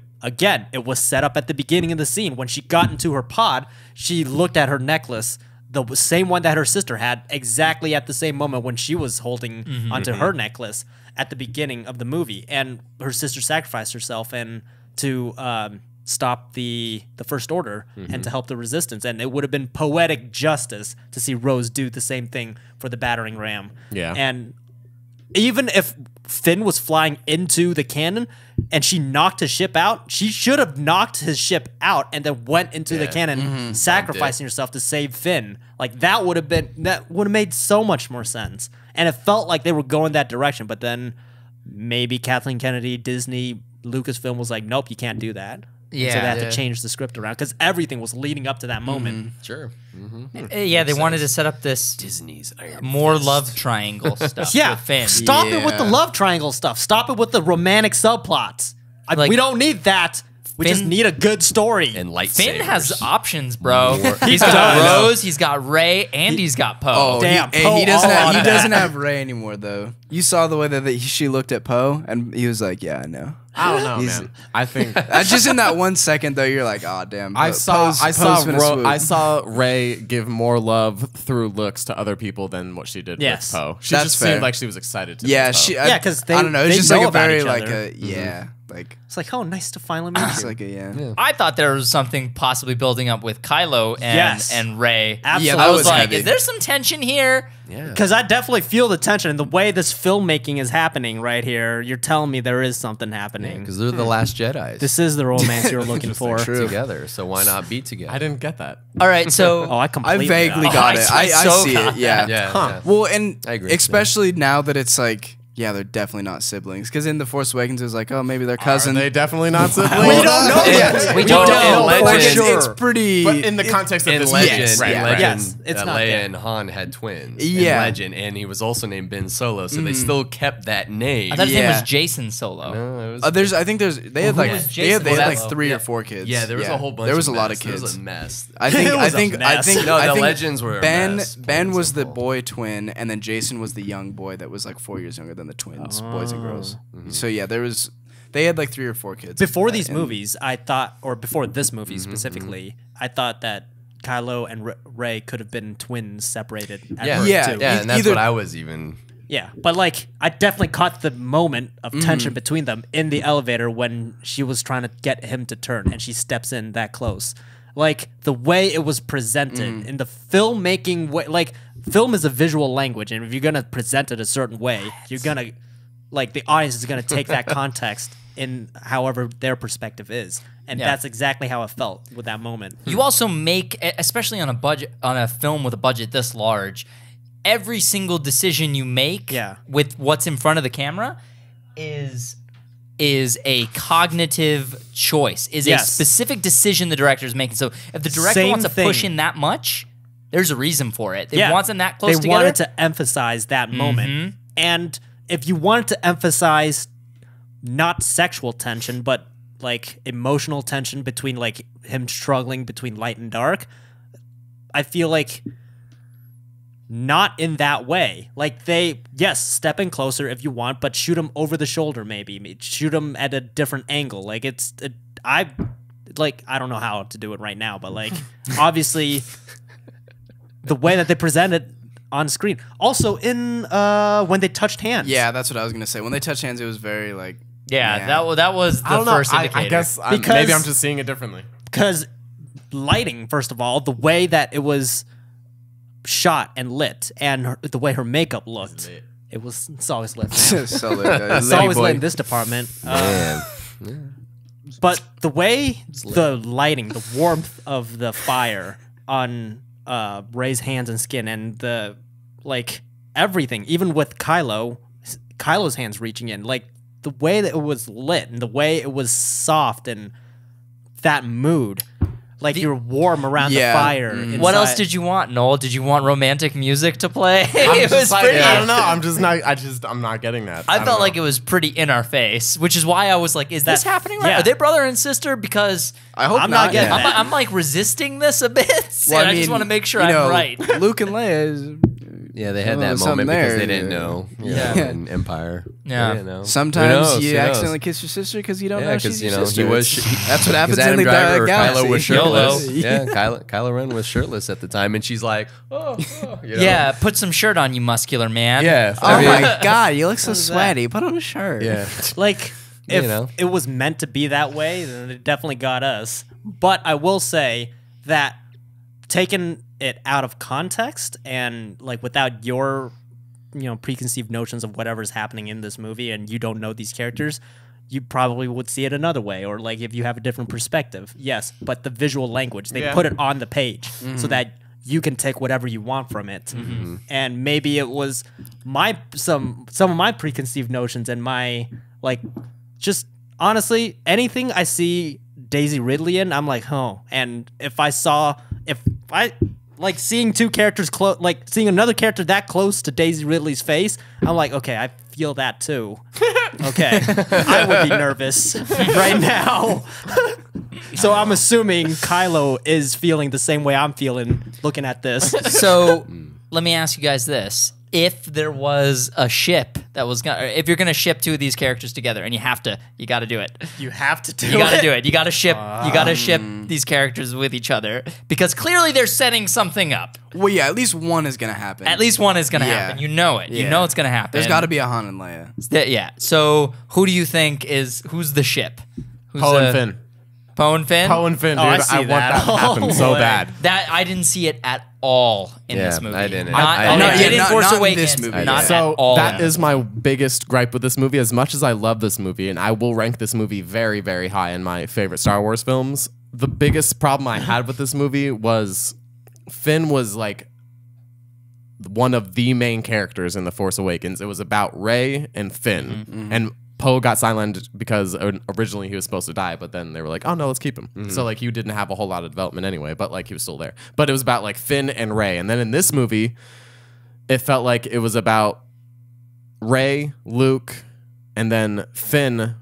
was set up at the beginning of the scene. When she got into her pod, she looked at her necklace, the same one that her sister had, exactly at the same moment when she was holding onto her necklace at the beginning of the movie, and her sister sacrificed herself and to stop the First Order and to help the Resistance. And it would have been poetic justice to see Rose do the same thing for the battering ram. Yeah. And even if Finn was flying into the cannon and she knocked his ship out, she should have knocked his ship out and then went into the cannon, sacrificing herself to save Finn. Like that would have made so much more sense. And it felt like they were going that direction, but then maybe Kathleen Kennedy, Disney, Lucasfilm was like, nope, you can't do that. And so they had to change the script around because everything was leading up to that moment. Sure. Yeah, they wanted to set up this Disney's Iron more Fist. love triangle stuff Yeah, with Finn. stop it with the Yeah. love triangle stuff. Stop it with the romantic subplots. Like- We don't need that. We just Finn- need a good story. And lightsabers. Finn has options, bro. He's does. got Rose, he's got Rey, and he's got Poe. Oh, Damn, he Poe doesn't all have. on He that. doesn't have Ray anymore, though. You saw the way that she looked at Poe, and he was like, "Yeah, I know." I don't know, He's- man. I think Just in that 1 second, though, you're like, "Oh, damn." I saw Poe's been a swoop. I saw Ray give more love through looks to other people than what she did Yes. with Poe. She That's just fair. seemed like she was excited to Yeah, meet Poe. she. Yeah, 'cause I don't know. It's they just know like a about very each like other. like It's like, oh, nice to finally meet it's you. like a yeah. I thought there was something possibly building up with Kylo and Yes. and Rey. Absolutely. Yeah, I that was was like, heavy. is there some tension here? Yeah. Because I definitely feel the tension and the way this filmmaking is happening right here. You're telling me there is something happening. Because they're the last Jedi's. This is the romance you're looking for. True. together, so why not be together? I didn't get that. All right, so Oh, I I completely vaguely Oh, got I it. I so see got it. Yeah. Yeah. Huh. yeah. Well, and I agree. especially now that it's like, yeah, they're definitely not siblings. Because in The Force Awakens, it was like, oh, maybe they're Are cousins. they definitely not siblings? We don't know yet. We don't don't know. But, like, Legend. it's pretty. But in the context of In this Legend, movie, in yeah, Legend, Yes, it's not Leia there. and Han had twins. Yeah. In Legend, and he was also named Ben Solo, so they still kept that name. I thought his name Yeah. was Jason Solo. No, it was they had like was they had Jason like Solo? 3 Yeah. or 4 kids. yeah, there was a whole bunch. There was of a lot mess. of There kids. was a mess. I think It I was a think I mess. think No, I the think Legends were a mess, plain Ben and was the simple. boy twin, and then Jason was the young boy that was like 4 years younger than the twins, boys and girls. So yeah, they had like 3 or 4 kids Before Uh, these and- movies, I thought, or before this movie specifically, I thought that Kylo and Rey could have been twins separated at Yeah, birth, Yeah, too. yeah, and that's Either- what I was even. Yeah, but like I definitely caught the moment of tension between them in the elevator when she was trying to get him to turn and she steps in that close. Like the way it was presented in the filmmaking way, like film is a visual language, and if you're gonna present it a certain way, you're gonna like the audience is gonna take that context in however their perspective is, and that's exactly how it felt with that moment. You also make, especially on a film with a budget this large, every single decision you make with what's in front of the camera is a cognitive choice, is a specific decision the director is making. So if the director wants to push in that much, there's a reason for it. They want them that close together. They wanted to emphasize that moment. And if you wanted to emphasize not sexual tension, but like emotional tension between like him struggling between light and dark, I feel like not in that way. Like step in closer if you want, but shoot him over the shoulder maybe. Shoot him at a different angle. Like I don't know how to do it right now, but like obviously the way that they present it on screen. Also in when they touched hands. Yeah, that's what I was gonna say. When they touched hands, it was very like that was the first indicator. I guess maybe I'm just seeing it differently. Because lighting, first of all, the way that it was shot and lit, and the way her makeup looked, it's always lit. it's always lit in this department. But the way the lighting, the warmth of the fire on Rey's hands and skin, and the like everything, even with Kylo's hands reaching in, like the way that it was lit and the way it was soft and that mood. Like you're warm around the fire. What else did you want, Noel? Did you want romantic music to play? It was pretty. I don't know. I'm not getting that. I felt like it was pretty in our face, which is why I was like, "Is this happening right? Are they brother and sister?" Because I hope I'm not getting. I'm like resisting this a bit. Well, I just want to make sure I'm right. Luke and Leia is. Yeah, they had that moment because they didn't know. In Empire. Yeah. They didn't know. Sometimes you accidentally kiss your sister because you don't know she's your sister. That's what happens Adam in the Driver, galaxy. Kylo was shirtless. Yeah, Kylo Ren was shirtless at the time, and she's like, Yeah, put some shirt on, you muscular man. Yeah. Oh my God, you look so sweaty. Put on a shirt. Yeah. Like, if it was meant to be that way, then it definitely got us. But I will say that taking it out of context and like without your preconceived notions of whatever's happening in this movie, and you don't know these characters, you probably would see it another way, or like if you have a different perspective. Yes, but the visual language, they put it on the page so that you can take whatever you want from it. And maybe it was some of my preconceived notions and my like, just honestly, anything I see Daisy Ridley in, I'm like, oh. And if I like seeing two characters like seeing another character that close to Daisy Ridley's face, I'm like, okay, I feel that too. Okay, I would be nervous right now. So I'm assuming Kylo is feeling the same way I'm feeling looking at this. So let me ask you guys this. If there was a ship that was if you're gonna ship two of these characters together, and you got to do it. You have to do it. You got to do it. You got to ship. You got to ship these characters with each other because clearly they're setting something up. Well, yeah, at least one is gonna happen. At least one is gonna happen. You know it. You know it's gonna happen. There's got to be a Han and Leia. Yeah. So who do you think who's the ship? Poe and Finn. Poe and Finn? Poe and Finn, dude. I I see want that. that to happen so bad. That I didn't see it at all in this movie. I didn't. I did in Force not in Awakens. this movie. Not So at all. that is my biggest gripe with this movie. As much as I love this movie, and I will rank this movie very, very high in my favorite Star Wars films, the biggest problem I had with this movie was Finn was like one of the main characters in The Force Awakens. It was about Rey and Finn. And Poe got sidelined because originally he was supposed to die, but then they were like, oh no, let's keep him. So like you didn't have a whole lot of development anyway, but like he was still there. But it was about like Finn and Rey. And then in this movie, it felt like it was about Rey, Luke, and then Finn.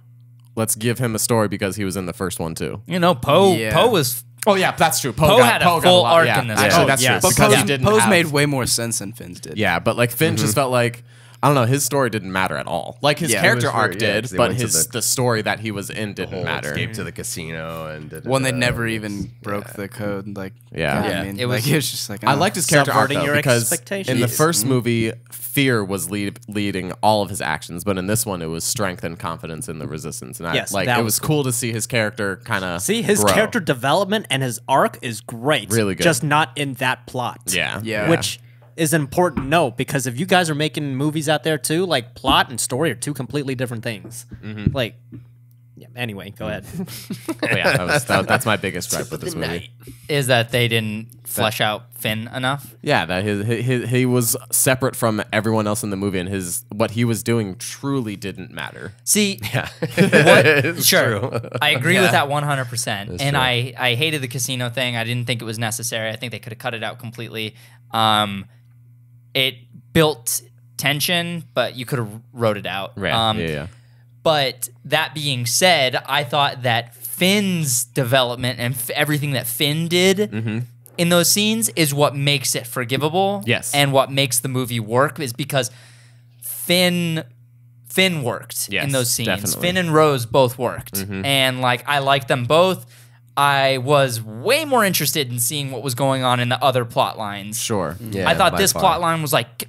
Let's give him a story because he was in the first one too. Poe was. Oh yeah, that's true. Poe had a full arc in this. Actually, that's true. But Because he didn't Poe's have- made way more sense than Finn's did. Yeah, but like Finn just felt like, I don't know, his story didn't matter at all. Like his character arc did, 'cause they but went to the story that he was in didn't matter. Escape to the casino and When they never even broke the code. Like, Yeah. God, Yeah, I mean, it was- it was just like, I liked his character arc Subverting though, your because expectations. in the first movie, fear was leading all of his actions, but in this one, it was strength and confidence in the resistance. And Yes, it that was was cool to see his character kind of See, his character development and his arc is great. Really good. Just not in that plot. Yeah. Yeah. Which is an important note because if you guys are making movies out there too, like plot and story are two completely different things. Like, yeah. Anyway, go ahead. But yeah, that's my biggest gripe with this movie. Is that they didn't flesh out Finn enough? Yeah, that he was separate from everyone else in the movie, and what he was doing truly didn't matter. See, Yeah. sure, true. I agree with that 100%. And true. I hated the casino thing. I didn't think it was necessary. I think they could have cut it out completely. It built tension, but you could have wrote it out. Right. Yeah. But that being said, I thought that Finn's development and everything that Finn did in those scenes is what makes it forgivable. Yes. And what makes the movie work is because Finn worked Yes, in those scenes. definitely. Finn and Rose both worked. And like I liked them both. I was way more interested in seeing what was going on in the other plot lines. Sure. Yeah, I thought by this far. plot line was like,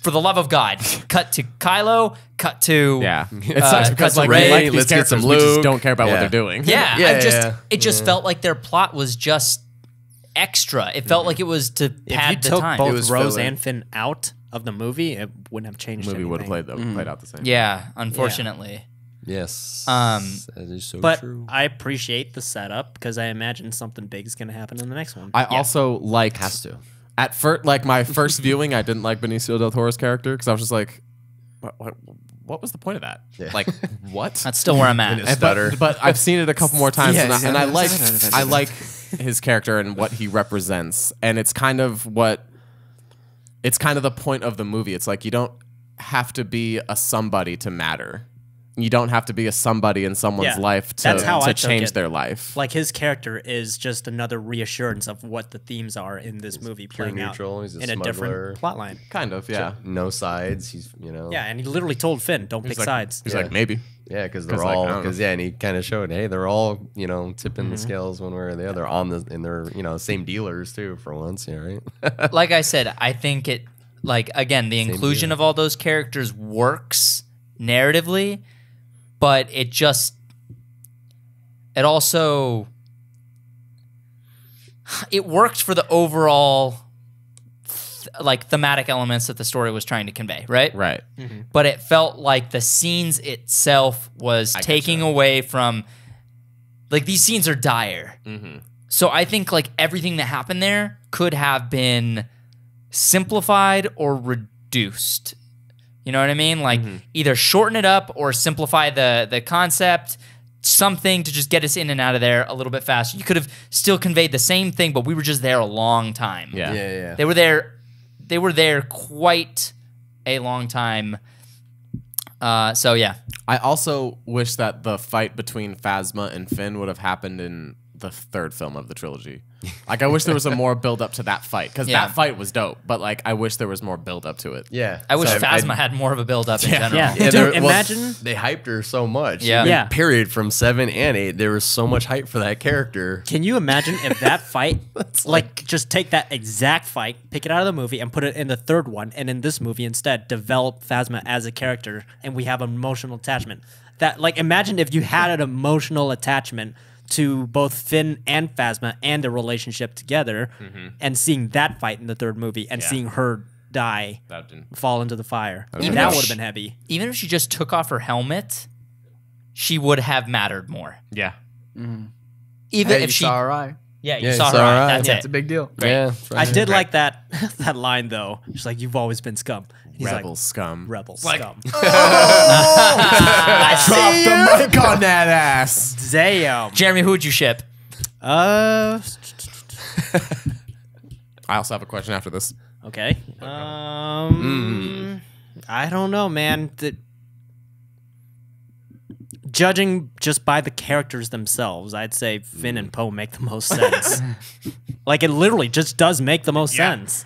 for the love of God, cut to Kylo, cut to Yeah. It sucks because cut to like Rey. we like these Let's get some characters, we just Luke. don't care about what Yeah. they're doing. Yeah, Yeah, it just felt like their plot was just extra. It felt like it was to If you pad the took time. It both was Rose filler. and Finn out of the movie, it wouldn't have changed The movie would have anything. played out the same. Yeah, unfortunately. Yes. Um, that is so But true. I appreciate the setup because I imagine something big is going to happen in the next one. I also liked Has to. at first, like my first viewing, I didn't like Benicio del Toro's character because I was just like, what was the point of that? Yeah. Like, what? That's still where I'm at. It's stutter. But I've seen it a couple more times, Yeah, and I yeah. like his character and what he represents, and it's kind of the point of the movie. It's like you don't have to be a somebody to matter. You don't have to be a somebody in someone's Yeah, life that's how I to took change it. their life. Like his character is just another reassurance of what the themes are in this movie pure playing neutral, out he's a in a smuggler. different plot line. Kind of, yeah. No sides. He's Yeah, and he literally told Finn, "Don't pick He's like, sides." He's Yeah. like, maybe. Yeah, because they're 'Cause, like, I all don't know. because and he kind of showed, hey, they're all tipping the scales one way or the other on the and they're same dealers too for once, yeah, right? Like I said, I think it, like, again, the inclusion deal. of all those characters works narratively, but it also, it worked for the overall, like, thematic elements that the story was trying to convey, right? Right. But it felt like the scenes itself was taking away from, like, these scenes are dire. So I think like everything that happened there could have been simplified or reduced. You know what I mean? Like either shorten it up or simplify the concept, something to just get us in and out of there a little bit faster. You could have still conveyed the same thing, but we were just there a long time. Yeah. Yeah. They were there quite a long time. So yeah. I also wish that the fight between Phasma and Finn would have happened in the third film of the trilogy. Like, I wish there was a more build up to that fight because Yeah. that fight was dope. But like, I wish there was more build up to it. Yeah. I wish So Phasma had more of a build up in general. Yeah. Yeah, Dude, there- well, imagine. they hyped her so much. Yeah. Even Yeah. Period. From 7 and 8, there was so much hype for that character. Can you imagine if that fight, like, just take that exact fight, pick it out of the movie, and put it in the third one, and in this movie instead, develop Phasma as a character, and we have emotional attachment. That, like, imagine if you had an emotional attachment to both Finn and Phasma and their relationship together, and seeing that fight in the third movie, and seeing her die, That didn't. fall into the fire. Even That if would have she- been heavy. Even if she just took off her helmet, she would have mattered more. Yeah. Even Hey, if you she, saw her eye. yeah, you Yeah, saw you her saw her eye. eye. That's Yeah, it. it's a big deal. Yeah. I did like that that line though. She's like, "You've always been scum." He's Rebel like, scum. "Rebel Like- scum." Drop the mic on that ass. Damn. Jeremy, who would you ship? Uh, I also have a question after this. okay. I don't know, man. Judging just by the characters themselves, I'd say Finn and Poe make the most sense. Like, it literally just does make the most sense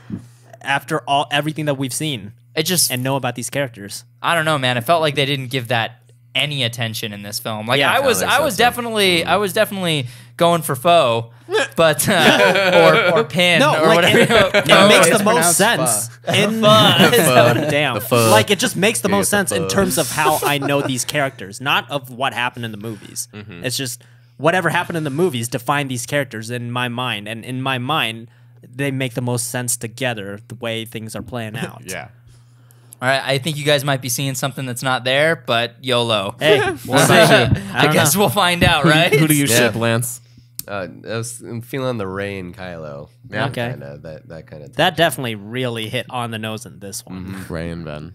after everything that we've seen It just, and know about these characters. I don't know, man. It felt like they didn't give that any attention in this film. Like Yeah. I was definitely going for foe, but or pin No, or like, whatever. it No, makes it's the most pronounced sense. Damn. The pho. Like, it just makes the most the sense in pho. terms of how I know these characters, not of what happened in the movies. It's just whatever happened in the movies defined these characters in my mind. And in my mind, they make the most sense together the way things are playing out. Yeah. All right, I think you guys might be seeing something that's not there, but YOLO. Hey, we'll see. I guess we'll find out, right? Who do you Yeah. ship, Lance? I'm feeling the Rey and Kylo. Yeah. Okay. Kinda, that kind of. That definitely really hit on the nose in this one. Ray and Ben.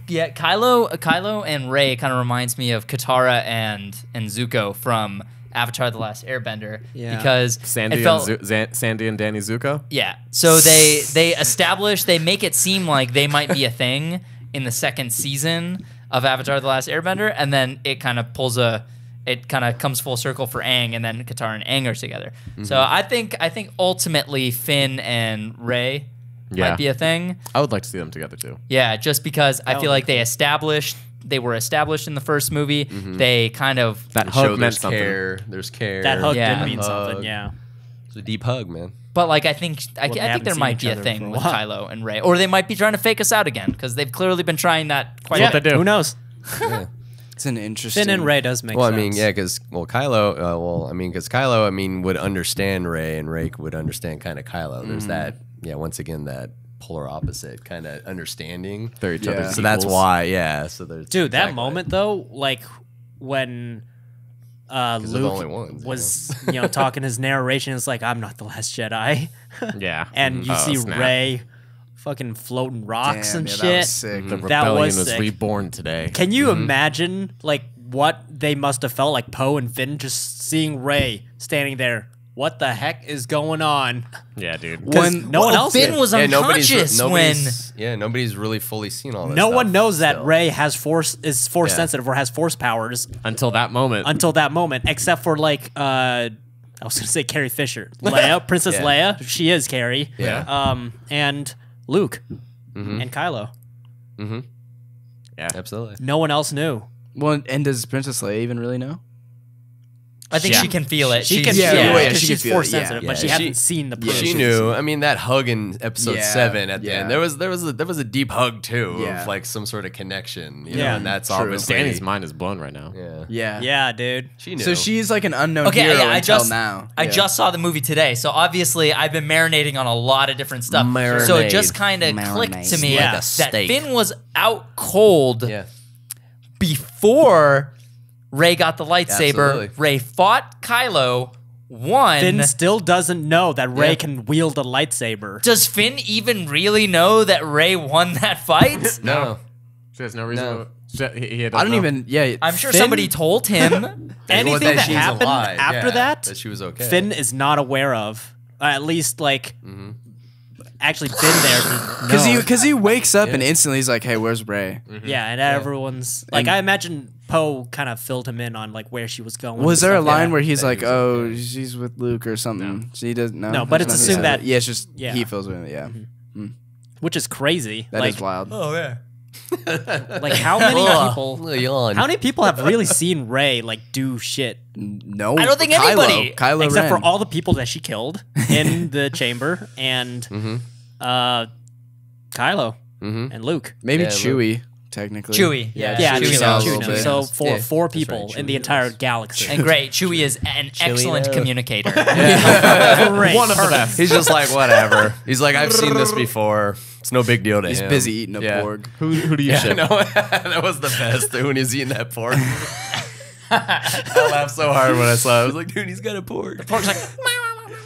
Yeah, Kylo and Rey kind of reminds me of Katara and Zuko from Avatar: The Last Airbender. Yeah. Because Sandy it felt, Sandy and Danny Zuko. yeah. So they make it seem like they might be a thing in the second season of Avatar: The Last Airbender, and then it kind of comes full circle for Aang, and then Katara and Aang are together. So I think ultimately Finn and Rey might be a thing. I would like to see them together too. Yeah, just because I feel like they were established in the first movie. They kind of That Show hug meant there's something. care. There's care. That hug Yeah. did mean Hug. something, yeah. It's a deep hug, man. But like I think they there haven't might seen be each a other thing for a with while. Kylo and Rey, or they might be trying to fake us out again because they've clearly been trying that quite. Yeah, a bit. they do. who knows? Yeah. It's an interesting. Finn and Rey does make Well, sense. I mean, yeah, because Kylo, would understand Rey, and Rey would understand kind of Kylo. There's that, once again, that polar opposite kind of understanding. They're each Yeah. other's So that's equals. why, yeah. So there's Dude, that exactly. moment though, like when they're the Luke only ones, was, talking his narration, it's like, I'm not the last Jedi. Yeah. And you Oh, see snap. Rey fucking floating rocks Damn, and yeah, shit. That was sick. The That rebellion was was sick. reborn today. Can you imagine like what they must have felt like Poe and Finn just seeing Rey standing there? What the heck is going on? Yeah, dude. When No one else Finn did. was unconscious when. nobody's really fully seen all this. No stuff one knows that still. Rey is force Yeah. sensitive or has force powers Until that moment. until that moment, except for like I was gonna say Carrie Fisher, Leia, Princess Yeah. Leia. She is Carrie. Yeah. And Luke and Kylo. yeah. Absolutely. No one else knew. Well, and does Princess Leia even really know? I think Yeah. she can feel it. She can, yeah, yeah, yeah, because she can she's feel it, force yeah. sensitive, but Yeah, she she- hasn't seen the proof. She knew. I mean, that hug in episode Yeah, 7 at the yeah. end. There was a deep hug too Yeah. of like some sort of connection. You Yeah. know, and that's True. obviously Danny's mind is blown right now. Yeah. Yeah. Yeah, dude. She knew. So she's like an unknown Okay, hero yeah, I until just now. I Yeah. just saw the movie today, so obviously I've been marinating on a lot of different stuff. So it just Marinade. kind of clicked to me Like a that steak. Finn was out cold Yeah. before Rey got the lightsaber. Absolutely. Rey fought Kylo, won. Finn still doesn't know that Rey Yeah. can wield a lightsaber. Does Finn even really know that Rey won that fight? No. She has no reason. No. He I don't even. Yeah. I'm sure Finn- somebody told him. Anything that she's happened alive, after yeah, that, she was okay. Finn is not aware of. At least like actually been there to know. Because he wakes up and instantly he's like, "Hey, where's Rey?" Yeah, and everyone's like, And- I imagine Poe kind of filled him in on like where she was going. Was and there a stuff. line Yeah. where he's That like, he was "Oh, okay. she's with Luke or something"? She doesn't know. No, but it's There's assumed nothing that- Yeah, it's just Yeah. he feels with it. Yeah, which is crazy. that is like, wild. Oh yeah. like how many Ugh. people? Yawn. How many people have really seen Rey like do shit? No, I don't think Kylo. anybody- Kylo Except Ren. for all the people that she killed in the chamber and Kylo and Luke. Maybe Yeah, Chewie, technically. Chewie. Yeah, Yeah, Chewie Chewie. saw a Chewie little knows. bit. So Yeah, four that's right, people in Chewie the entire knows. galaxy. And great, Chewie is an excellent knows. communicator. Great. One of the best. He's just like, whatever. He's like, I've seen this before. It's no big deal to He's him. busy eating a Yeah. porg. Who do you Yeah, ship? no, that was the best when he was eating that pork. I laughed so hard when I saw it. I was like, dude, he's got a pork. Pork's like,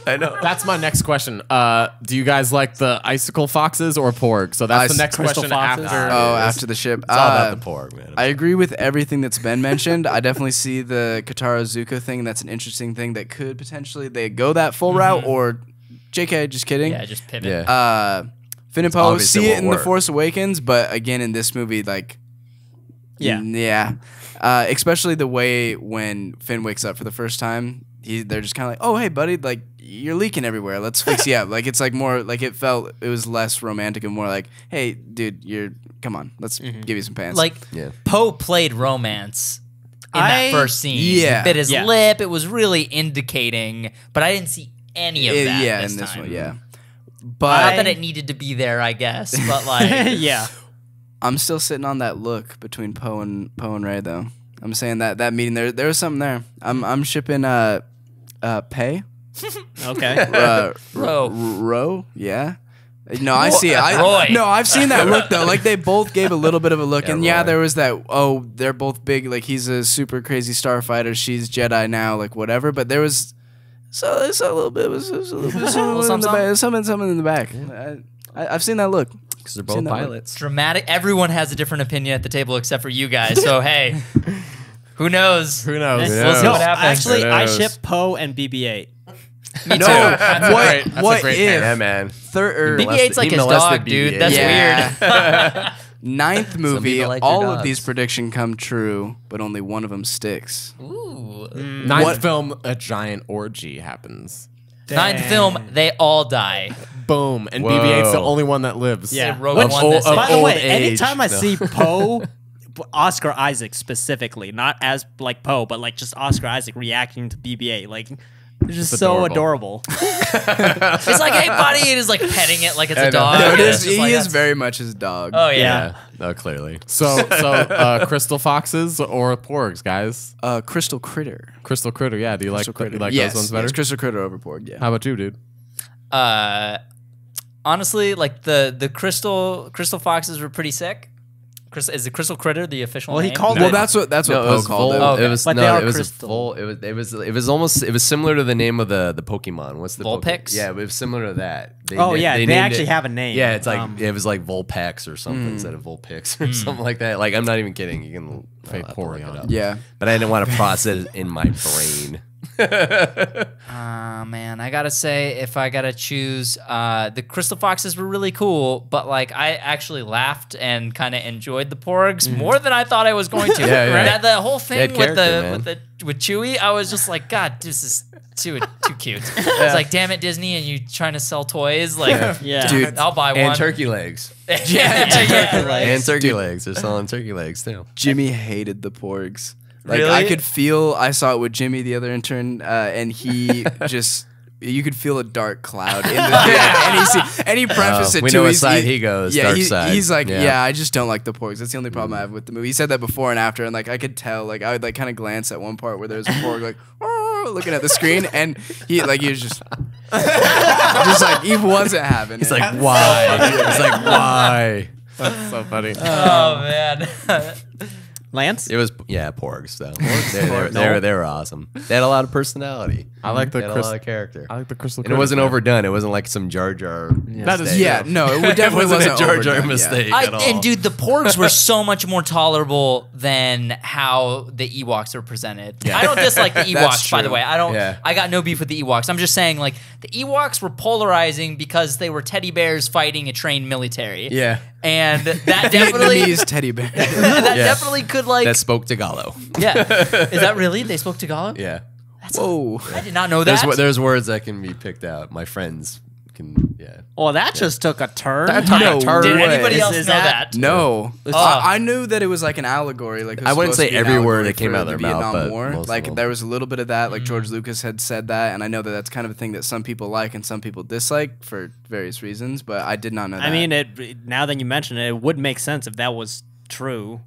I know. That's my next question. Do you guys like the icicle foxes or porg? So that's the next Crystal question foxes? after. Oh, after the ship. It's all about the pork, man. I agree with everything that's been mentioned. I definitely see the Katara Zuko thing. That's an interesting thing that could potentially they go that full route or JK, just kidding. yeah, just pivot. Yeah. Finn and Poe obviously see it won't in The work. Force Awakens, but again in this movie, like, Yeah. yeah, especially the way when Finn wakes up for the first time, they're just kind of like, "Oh, hey, buddy, like you're leaking everywhere. Let's fix you up." Like it's like more like it was less romantic and more like, "Hey, dude, come on, let's give you some pants." Like Yeah. Poe played romance in that first scene. Yeah. He bit his Yeah. lip. It was really indicating, but I didn't see any of that. yeah, this in this time. one, yeah. Not But that it needed to be there, I guess, but like, yeah. I'm still sitting on that look between Poe and Rey, though. I'm saying that meeting there was something there. I'm shipping Pei Okay. Row, yeah. No, I see it. Roy. No, I've seen that look though. Like they both gave a little bit of a look, and yeah, Roy. there was that. Oh, they're both big. Like he's a super crazy starfighter. She's Jedi now. Like whatever. But there was it's a little bit. It was a little bit something in the back. I've seen that look. Because they're both pilots. Dramatic. Everyone has a different opinion at the table except for you guys. So hey, who knows? Who knows? We'll see No, what happens. actually, Who I knows? ship Poe and BB-8. Me too. That's What a great if Yeah, man. third? BB-8's like He his molested dog, dude. BB-8. That's Yeah. weird. Ninth movie, people like all their of these dogs. predictions come true, but only one of them sticks. Ooh. Ninth What- film, a giant orgy happens. Ninth film, they all die. Boom, and Whoa. BB-8's the only one that lives. Yeah. Rogue Which- One, that's it. By the old way, age. anytime I see Poe, Oscar Isaac specifically, not as like Poe, but like just Oscar Isaac reacting to BB-8, like it's just It's so adorable. adorable. It's like, hey, buddy, and is like petting it like it's a know. dog. No, and it's just he like, is that's- very much his dog. Oh yeah. Yeah. No, clearly. So crystal foxes or porgs, guys? Crystal Critter. Crystal critter, yeah. Do you like Crystal Critter. you like yes, those ones better? yes, Crystal Critter over Porg. Yeah. How about you, dude? Honestly, like the crystal foxes were pretty sick. Is the crystal critter the official Well, he name? called Well, it. that's what No, it Poe was called it. Vol. Okay. It was But they no, are it was crystal. a Vol. It was almost. It was similar to the name of the Pokemon. What's the Vulpix? Yeah, it was similar to that. Oh, yeah, they named actually it- have a name. Yeah, it's like it was like Vulpex or something instead of Vulpix or something like that. Like I'm not even kidding. You can I'll have to look it Vaporeon. up. Yeah. But I didn't want to process it in my brain. Man, I gotta say, if I gotta choose, the crystal foxes were really cool, but like I actually laughed and kind of enjoyed the porgs more than I thought I was going to. Yeah, yeah. That the whole thing They had with character, with Chewie, I was just like, God, this is too cute. It's like, damn it, Disney, and you trying to sell toys? Like, Yeah. Dude, I'll buy one. And turkey legs. yeah, right. And turkey legs. They're selling turkey legs too. Jimmy hated the Porgs. Like Really? I could feel. I saw it with Jimmy, the other intern, and he just. You could feel a dark cloud in the theater, and he prefaced it we too. know what He's- side he goes, Yeah, dark side. he's like, Yeah. yeah, I just don't like the Porgs. That's the only problem I have with the movie. He said that before and after, and like I could tell. Like I would like kind of glance at one part where there was a Porg like "Oh," looking at the screen, and he was just like he wasn't having. He's it. like, why? He's like, why? That's so funny. Oh man. Lance? It was porgs though. They were awesome. They had a lot of personality. I like They the had a crystal. lot of character. I like the crystal. And it wasn't critters, overdone. It wasn't like some Jar Jar. That is- mistake. Yeah, no, it definitely it wasn't a Jar Jar overdone, yeah. mistake at all. And dude, the porgs were so much more tolerable than how the Ewoks were presented. I don't dislike the Ewoks, by the true. way. I don't. Yeah. I got no beef with the Ewoks. I'm just saying, like, the Ewoks were polarizing because they were teddy bears fighting a trained military. Yeah. And that definitely, Vietnamese teddy bear. that definitely could like, That spoke Tagalog. yeah. Is that really? They spoke Tagalog? Yeah. Whoa. I did not know that. There's words that can be picked out. My friends can. Yeah. Well, that just took a turn. No Did way. anybody else Is know that- that? No, Oh. I knew that it was like an allegory. Like it was I wouldn't supposed say to be an every word allegory that came for out of the their mouth, Vietnam but War. most of Like them. there was a little bit of that. Like George Lucas had said that, and I know that that's kind of a thing that some people like and some people dislike for various reasons. But I did not know that. I mean, now that you mention it, it would make sense if that was true.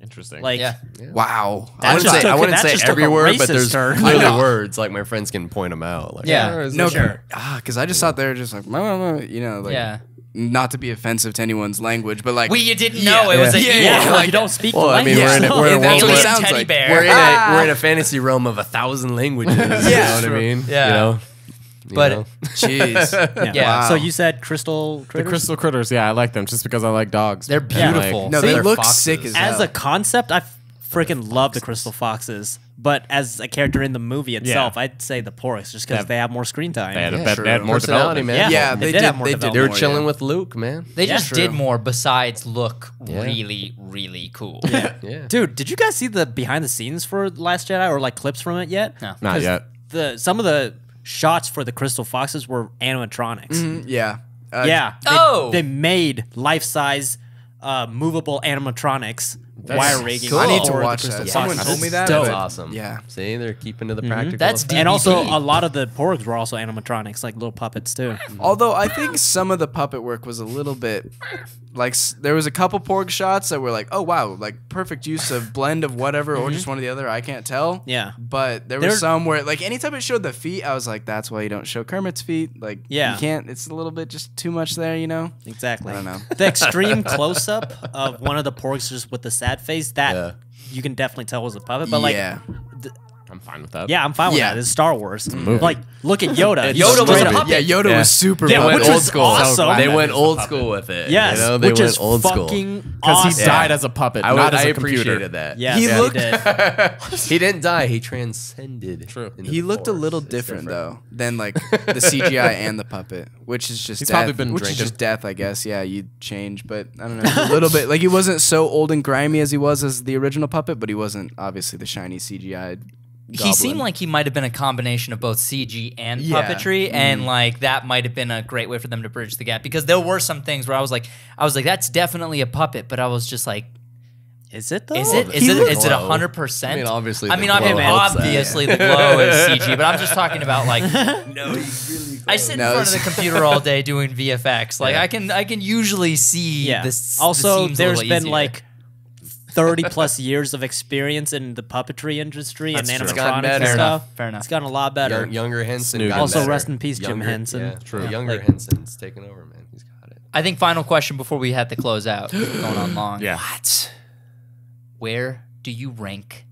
Interesting. Like, Yeah. wow. That just took- I wouldn't that say just took every a word, but racist there's turn. clearly I know. words like my friends can point them out. Like, Yeah. No, Sure. because I just thought they were just like, you know, like, Yeah. not to be offensive to anyone's language, but like, You didn't know it was a Yeah. Ewok. Yeah. like, you don't speak Well, the I mean, language. we're in a so- world That's what it Alien sounds teddy like. bear. we're in a fantasy realm of 1,000 languages. You know what I mean? Yeah. You know? You But- know? jeez. Yeah. Wow. So you said crystal the critters? crystal critters, yeah, I like them just because I like dogs. They're And, beautiful. No, they They're look foxes. sick as As hell. a concept, I freaking love the crystal foxes. But as a character in the movie itself, I'd say the porgs just because Yeah. they have more screen time. They had, Yeah, they had more personality, development. man. yeah, they they did did. have more They did. development. They were more, chilling yeah. with Luke, man. They Yeah. just True. did more besides look Yeah. really, really cool. Yeah. Dude, did you guys see the behind the scenes for Last Jedi or like clips from it yet? No. Not yet. Some of the shots for the crystal foxes were animatronics. Yeah. Yeah. Oh! They made life-size movable animatronics wire rigging. cool. I need to for the watch crystal that. Someone foxes. told me that. That's but- awesome. Yeah. See, they're keeping to the practical. That's effect. deep. And also, DVD. a lot of the porgs were also animatronics, like little puppets too. Although I think some of the puppet work was a little bit like there was a couple porg shots that were like, oh wow, like perfect use of blend of whatever or just one or the other. I can't tell. Yeah. But there were some where like anytime it showed the feet, I was like, that's why you don't show Kermit's feet. Like Yeah. you can't. It's a little bit just too much there, you know. Exactly. I don't know. The extreme close up of one of the porgs just with the sad face, that Yeah. you can definitely tell was a puppet. But like, yeah. I'm fine with that. yeah, I'm fine with Yeah. that. It's Star Wars. Like, look at Yoda. It's Yoda was straight a up- puppet. Yeah, Yoda Yeah. was super. Yeah, They puppet. went which old was school. awesome. They That went is a old puppet. school with it. Yes, You know, they which went is old school. fucking Because he awesome. died as a puppet, I, not as I a computer. appreciated that. Yes, He he looked- did. He didn't die. He transcended. True. into He the looked a Force. little It's different though than like the CGI and the puppet, which is just He's death. probably been which is drinking. just death, I guess. Yeah, you change, but I don't know, a little bit. Like he wasn't so old and grimy as he was as the original puppet, but he wasn't obviously the shiny CGI. He seemed like he might have been a combination of both CG and Yeah. puppetry, and like that might have been a great way for them to bridge the gap, because there were some things where I was like, that's definitely a puppet, but I was just like, Is it though? is it? He looked- 100%? I mean, obviously I the mean, glow helps that. obviously the glow is CG, but I'm just talking about like, No, he really. I sit in No, front of the it's- computer all day doing VFX. Like I can usually see Yeah. this. Also, the there's seams been easier. like 30 plus years of experience in the puppetry industry That's and true. animatronics It's gotten and better. Fair stuff. enough, fair enough. It's gotten a lot better. Younger Henson. Snoop. got Also, better. rest in peace, Jim Younger- Henson. Yeah, True. Younger Like- Henson's taken over, man. He's got it. I think final question before we have to close out. Going on long. Yeah. What? Where do you rank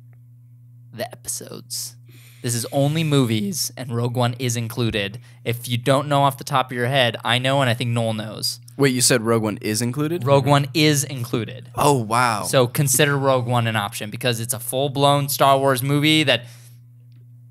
the episodes? This is only movies, and Rogue One is included. If you don't know off the top of your head, I know, and I think Noel knows. Wait, you said Rogue One is included? Rogue One is included. Oh wow. So consider Rogue One an option, because it's a full-blown Star Wars movie that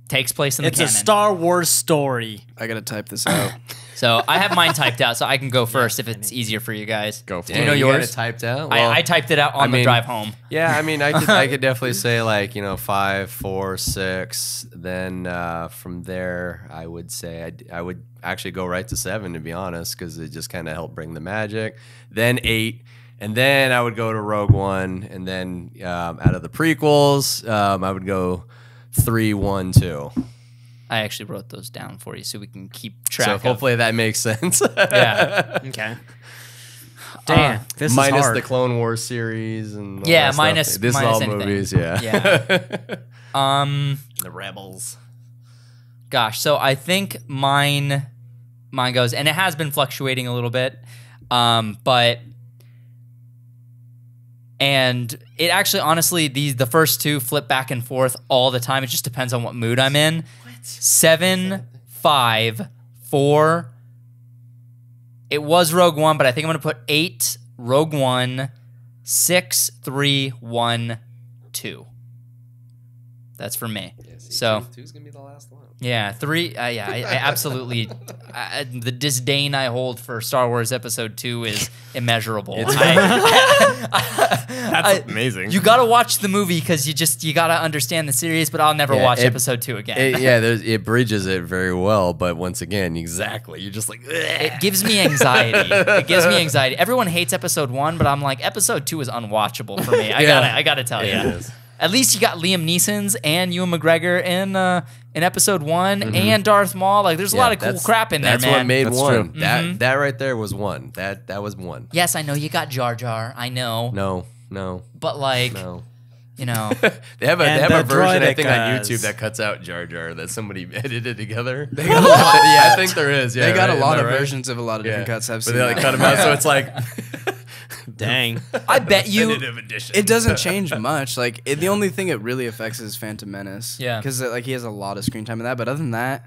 takes place in the It's a canon. Star Wars story. I gotta type this out. So I have mine typed out, so I can go first if it's easier for you guys. Go for Do it. you know You got yours? it typed out. Well, I typed it out on the mean- drive home. Yeah, I mean, I could definitely say like 5, 4, 6. Then from there, I would say I would actually go right to 7, to be honest, because it just kind of helped bring the magic. Then 8, and then I would go to Rogue One, and then out of the prequels, I would go 3, 1, 2. I actually wrote those down for you so we can keep track So of. hopefully that makes sense. Yeah. Okay. Damn, this Minus is hard. the Clone Wars series and all Yeah, that stuff. minus- this minus is all anything. movies. Yeah. Yeah. The Rebels. Gosh, so I think mine goes, and it has been fluctuating a little bit, but and it actually, honestly, the first two flip back and forth all the time. It just depends on what mood I'm in. 7, 5, 4. It was Rogue One, but I think I'm gonna put 8, Rogue One, 6, 3, 1, 2. That's for me. So. 2's gonna be the last one. Yeah, 3. Yeah, I absolutely. The disdain I hold for Star Wars Episode 2 is immeasurable. That's amazing. You gotta watch the movie because you gotta understand the series. But I'll never Yeah, watch it- Episode 2 again. It bridges it very well, but once again, exactly, you're just like, It gives me anxiety. Everyone hates Episode 1, but I'm like, Episode 2 is unwatchable for me. I gotta tell you. it is. At least you got Liam Neeson's and Ewan McGregor in Episode 1 and Darth Maul. Like, there's a lot of cool crap in there, That's man. what made That's one. true. That right there was one. That was one. Yes, I know you got Jar Jar. I know. No. But like, you know, They have a And the version I think on droidicas. YouTube that cuts out Jar Jar that somebody edited together. They got a lot. Yeah, I think there is. Yeah, they got right? a lot Am of I right? versions of a lot of different cuts. I've but seen they like that. cut them out, so it's like Dang. I bet you. definitive edition. It doesn't change much. Like the only thing it really affects is Phantom Menace. Yeah. because like he has a lot of screen time in that. But other than that,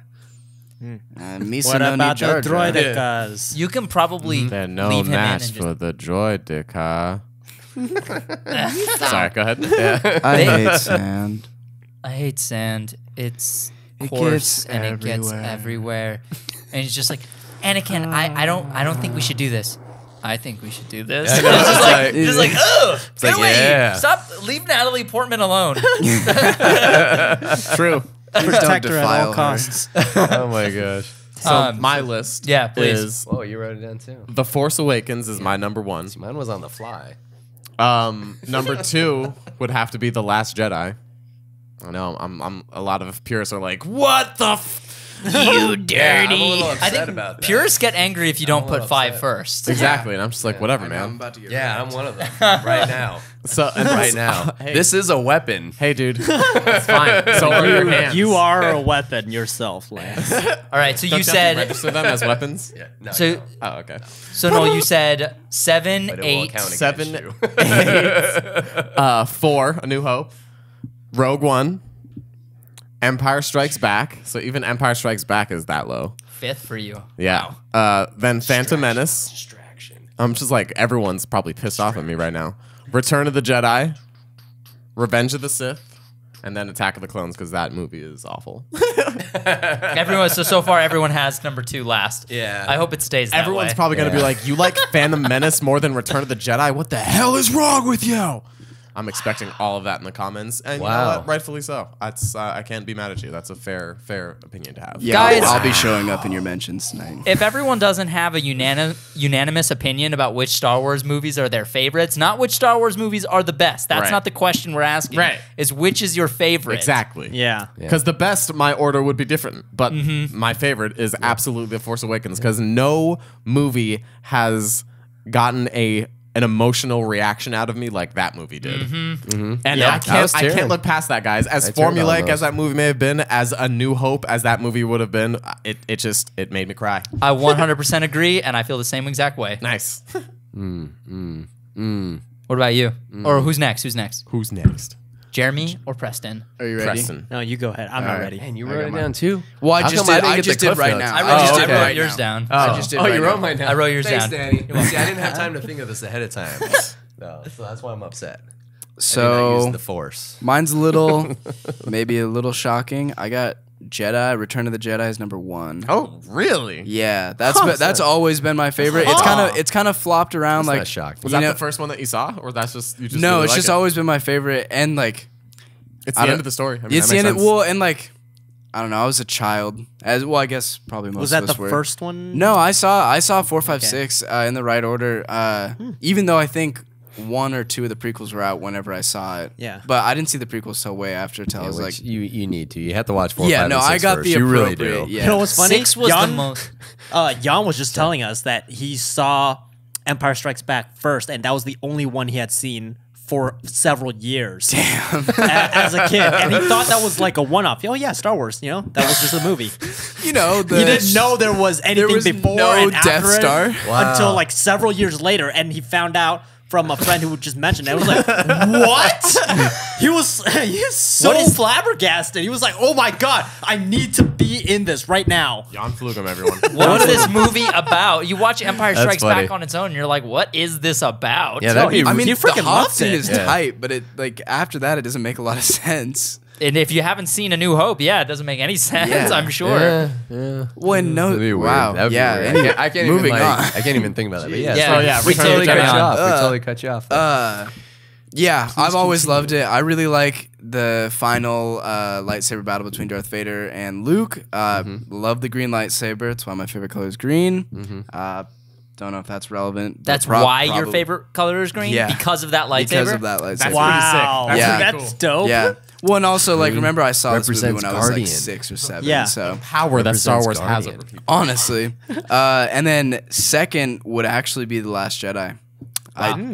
Misa What no about ni Jar the Jar. droidicas? You can probably They're no leave him in match and for just. the droidica. Sorry, go ahead. Yeah. I They- hate sand. I hate sand. It's It coarse gets and it gets everywhere. everywhere. And he's just like, Anakin, I don't think we should do this. I think we should do this. I It's know, just it's like, like- just like, ugh, get like, away. yeah. Stop, leave Natalie Portman alone. True. Protect her at defile all her. costs. Oh my gosh. So my list yeah, please. is Oh, you wrote it down too. The Force Awakens is my number 1. Mine was on the fly. Number 2 would have to be The Last Jedi. I know I'm a lot of purists are like, what the You dirty. I'm a little I upset think about that. purists get angry if you don't a put little 5 upset. first. Exactly, and I'm just like, whatever, I'm man. about to get Yeah, I'm one of them right now. So and Right now, Hey. this is a weapon. Hey, dude, that's fine. So are your hands. You are a weapon yourself, Lance. All right, so Don't you have to said register them as weapons. Yeah, no, so. no, Oh, okay. So no, you said 7, but it will 8. count against 7, you. 4, A New Hope, Rogue One, Empire Strikes Back. So even Empire Strikes Back is that low. 5th for you. Yeah. Then Phantom Menace. Distraction. I'm just like, everyone's probably pissed off at me right now. Return of the Jedi, Revenge of the Sith, and then Attack of the Clones, because that movie is awful. Everyone. So far, everyone has number 2 last. Yeah. I hope it stays that Everyone's way. probably going to be like, you like Phantom Menace more than Return of the Jedi? What the hell is wrong with you? I'm expecting all of that in the comments, and you know Wow. what? Rightfully so. That's I can't be mad at you. That's a fair opinion to have. Yeah, Guys- I'll be showing up in your mentions tonight. If everyone doesn't have a unanimous opinion about which Star Wars movies are their favorites, not which Star Wars movies are the best. That's Right. not the question we're asking. Right. Is which is your favorite? Exactly. Yeah. Because the best, my order would be different. But my favorite is absolutely The Force Awakens, because no movie has gotten an emotional reaction out of me like that movie did. And Yeah. I was can't tearing. look past that, guys. As I teared formulaic almost. as that movie may have been, as A New Hope as that movie would have been, it made me cry. I 100% agree, and I feel the same exact way. Nice. What about you? Or who's next? Who's next? Who's next? Jeremy or Preston? Are you ready? Preston. No, you go ahead. I'm not right. ready. And you I wrote got it mine. down too. Well, I How just come did. didn't I get just the did Cliff right Notes? now. I I just did wrote right yours now. down. I just did Oh, right you now. wrote mine down. I wrote yours Thanks, down. Danny. See, I didn't have time to think of this ahead of time. No, so that's why I'm upset. I did not So use the Force. mine's a little, maybe a little shocking. I got Jedi. Return of the Jedi is number 1. Oh, really? Yeah, that's always been my favorite. It's kind of flopped around That's like not shocking. Was you that know- the first one that you saw, or that's just you just No, really it's like just it? always been my favorite, and like It's I the don't- end of the story. I mean, it's that the makes end. sense. Well, and like I don't know. I was a child, as well. I guess probably most Was of that us the were. first one? No, I saw 4, 5, Okay. 6 in the right order. Even though I think 1 or 2 of the prequels were out whenever I saw it. Yeah. But I didn't see the prequels till way after. Till I was Which like, you need to. You have to watch 4, yeah, 5, no, and 6 I got first. the You really appropriate. do. Yeah. You know what's funny? 6 was Jan, the most. Jan was just telling us that he saw Empire Strikes Back first, and that was the only one he had seen for several years. Damn. As a kid. And he thought that was like a one-off. Oh, yeah, Star Wars, you know? That was just a movie. You know, the, He didn't know there was anything was before no and Death after Star? it Wow. until like several years later, and he found out from a friend who just mentioned it. I was like, what? he was so flabbergasted. He was like, oh my God, I need to be in this right now. Jan Flugum, everyone. What was this movie about? You watch Empire That's Strikes funny. Back on its own, and you're like, what is this about? Yeah, that'd be. I mean, You the freaking Hoth loved scene it. is Yeah. tight, but it like after that, it doesn't make a lot of sense. And if you haven't seen A New Hope, yeah, it doesn't make any sense, Yeah. I'm sure. yeah. When no, That'd be weird. wow, That'd be yeah. weird. anyway, I can't moving even, like, on. I can't even think about that. But yeah, Yeah. so, Oh, yeah, we Return totally of the cut you Jedi. off. We totally cut you off. Yeah, I've always loved it. I really like the final lightsaber battle between Darth Vader and Luke. Love the green lightsaber. It's why my favorite color is green. Don't know if that's relevant. but That's why your probably- favorite color is green? Yeah. Because of that lightsaber? Because of that lightsaber. That's Wow. pretty sick. Yeah. That's dope. Yeah. Well, and also, like, remember I saw this movie represents when I was Guardian. like 6 or 7. Yeah. So, Power that Star Wars Represents has over Guardian. people. honestly. And then second would actually be The Last Jedi.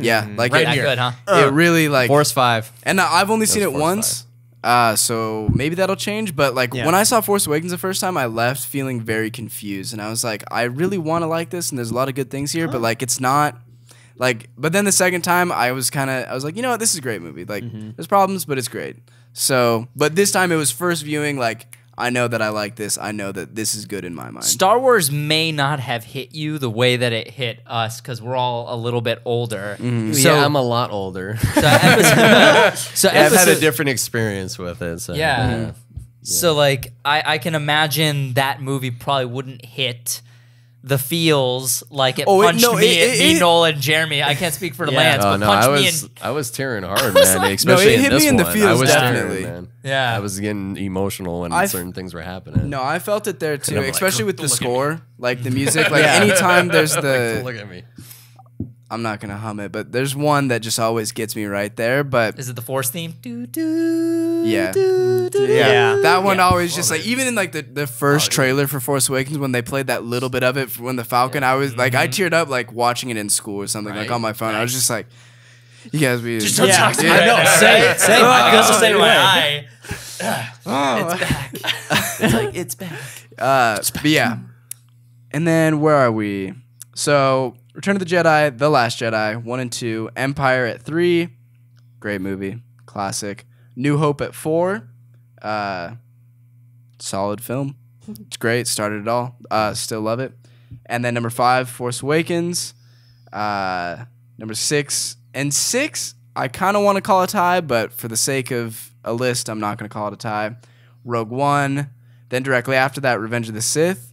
Yeah. Like, Right, it, not good, huh? it really, like. Force 5. And I've only seen it Force once. So maybe that'll change. But like Yeah. when I saw Force Awakens the first time, I left feeling very confused, and I was like, I really want to like this, and there's a lot of good things here, but like it's not. Like, but then the second time, I was like, you know what, this is a great movie. Like, there's problems, but it's great. So, but this time it was first viewing. Like, I know that I like this. I know that this is good in my mind. Star Wars may not have hit you the way that it hit us because we're all a little bit older. So, Yeah, I'm a lot older. so episode, I've had a different experience with it. So, Yeah. So like I can imagine that movie probably wouldn't hit the feels like it Oh, punched me, it- Noel, and Jeremy. I can't speak for Lance, Oh but no, punched I was tearing hard, man. like- Especially No, it in hit this me in the one. feels, I was definitely. tearing, man. Yeah. I was getting emotional when certain things were happening. No, I felt it there too, I'm like, especially with the "Don't look at score, like the music. Like anytime there's Don't the look at me. I'm not gonna hum it, but there's one that just always gets me right there. But Is it the Force theme? Do, do, yeah, Yeah. that one always just like even in like the first trailer for Force Awakens when they played that little bit of it when the Falcon, I was like I teared up like watching it in school or something like on my phone. I was just like, you guys be Just don't Yeah. talk to me. I know, same. I feel the same way. It's back. It's like, it's back. But yeah. And then where are we? So Return of the Jedi, The Last Jedi, 1 and 2, Empire at 3, great movie, classic. New Hope at 4, solid film. It's great, started it all. Still love it. And then number 5, Force Awakens. Number 6 and 6, I kind of want to call a tie, but for the sake of a list, I'm not going to call it a tie. Rogue One. Then directly after that, Revenge of the Sith.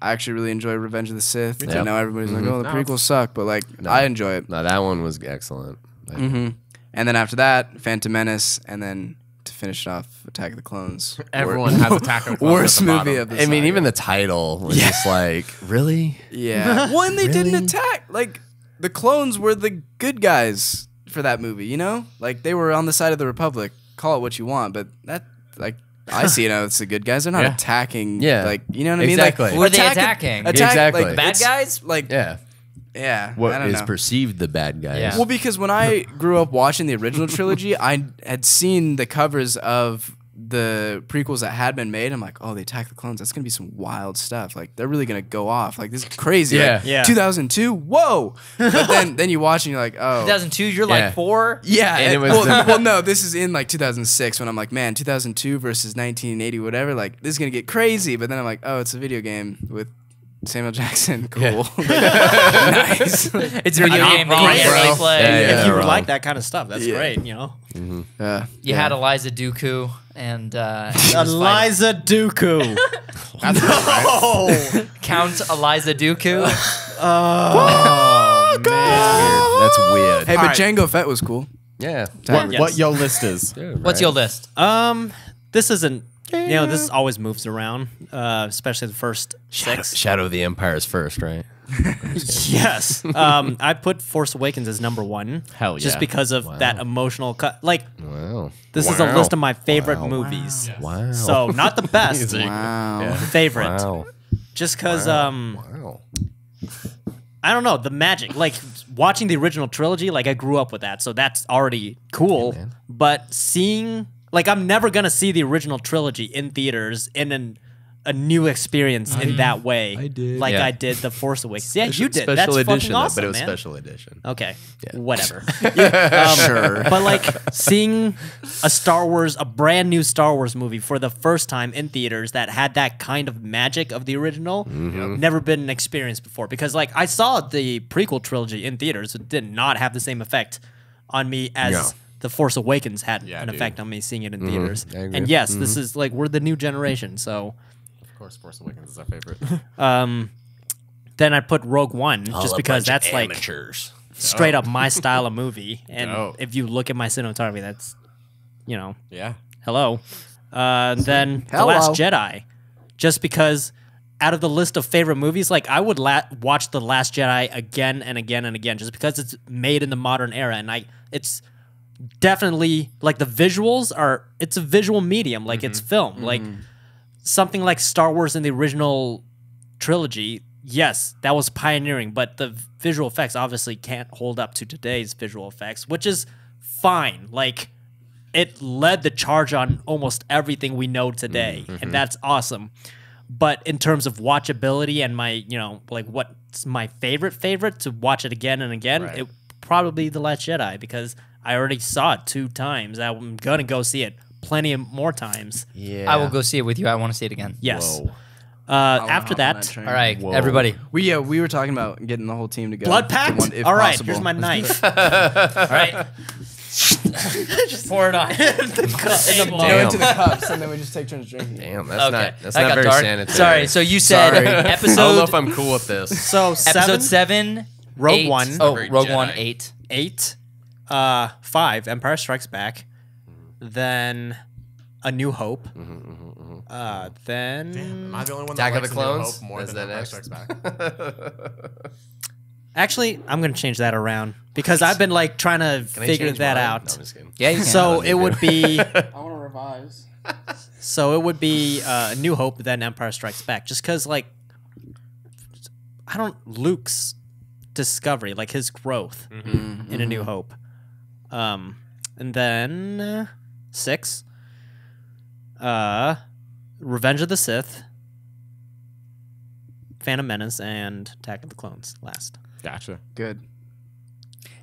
I actually really enjoy Revenge of the Sith. I know everybody's like, oh, the prequels suck, but like, I enjoy it. No, that one was excellent. And then after that, Phantom Menace, and then to finish it off, Attack of the Clones. Everyone has Attack of the Clones Worst at the movie bottom. of the I mean, saga. even the title was just like, really? Yeah. When they didn't attack, like, the clones were the good guys for that movie, you know? Like, they were on the side of the Republic. Call it what you want, but that, like, I see it as the good guys. They're not attacking, Yeah. like, you know what I mean? Exactly. Like, Who are they attacking? Exactly. Like, Bad it's, guys? Like, Yeah. yeah. I What don't is know. perceived the bad guys? Yeah. Well, because when I grew up watching the original trilogy, I had seen the covers of the prequels that had been made. I'm like, oh, they attack the clones. That's gonna be some wild stuff. Like they're really gonna go off. Like this is crazy. Yeah. Like, Yeah. 2002. Whoa. But then you watch and you're like, oh. 2002, you're Yeah. like 4. Yeah, And it was well, the- well, no, this is in like 2006 when I'm like, man, 2002 versus 1980, whatever. Like this is gonna get crazy. But then I'm like, oh, it's a video game with Samuel Jackson. Cool. Nice. It's a video game that you can't really play. Yeah, If you wrong. like that kind of stuff, that's Yeah. great, you know. You had Eliza Dooku and Eliza Dooku. Count Eliza Dooku. That's weird. Hey, but Alright. Jango Fett was cool. Yeah. What your list is. What's your list? This isn't. You know, this always moves around, especially the first 6. Shadow of the Empire is first, right? Yes. I put Force Awakens as number 1. Hell Just yeah. because of that emotional cut. Like, Wow. this is a list of my favorite movies. Wow. So, not the best, Wow. favorite. Wow. Just because, Wow. I don't know, the magic. Like, watching the original trilogy, like, I grew up with that. So, that's already cool. man. But seeing, like, I'm never going to see the original trilogy in theaters in a new experience in that way. I did. Like Yeah. I did The Force Awakens. Yeah, you did. Special That's edition, fucking though, awesome, but it was man. special edition. Okay, Yeah. whatever. Sure. But like seeing a brand new Star Wars movie for the first time in theaters that had that kind of magic of the original, never been an experience before. Because like I saw the prequel trilogy in theaters, it did not have the same effect on me as No. The Force Awakens had Yeah, an dude. effect on me seeing it in theaters. I agree. And yes, this is like we're the new generation, so. Of course, Force Awakens is our favorite. Then I put Rogue One just because that's like amateurs. straight up my style of movie. And Dope. if you look at my cinematography, that's, you know, Yeah. hello. Then The Hello. Last Jedi, just because out of the list of favorite movies, like I would watch The Last Jedi again and again and again, just because it's made in the modern era, and it's definitely like the visuals it's a visual medium, like it's film, like something like Star Wars in the original trilogy. Yes, that was pioneering, but the visual effects obviously can't hold up to today's visual effects, which is fine. Like, it led the charge on almost everything we know today, and that's awesome. But in terms of watchability and my, you know, like what's my favorite to watch it again and again, Right. it probably The Last Jedi, because I already saw it 2 times. I'm gonna go see it plenty of more times. Yeah. I will go see it with you. I want to see it again. Yes. Whoa. After that, All right, everybody. We were talking about getting the whole team together. Blood Pact? to one, if All right, possible. here's my knife. All right. Just pour it on. Go into the cups and then we just take turns drinking. Damn, that's Okay, not that's that not got very dark. sanitary. Sorry. So you said Sorry. I don't know episode if I'm cool with this. So episode 7, Rogue 8 One. Oh, Favorite Rogue Jedi. One 8. 8, 5, Empire Strikes Back, then A New Hope, then Am I the only one Attack that of the likes A New Clones? Hope more Is than that Empire next? Strikes Back? Actually, I'm gonna change that around because I've been like trying to figure that out. No, I'm just kidding. Yeah, you can. So it would be. I want to revise. So it would be New Hope, then Empire Strikes Back. Just because, like, Luke's discovery, like his growth in A New Hope. And then 6, Revenge of the Sith, Phantom Menace, and Attack of the Clones last. Gotcha. Good.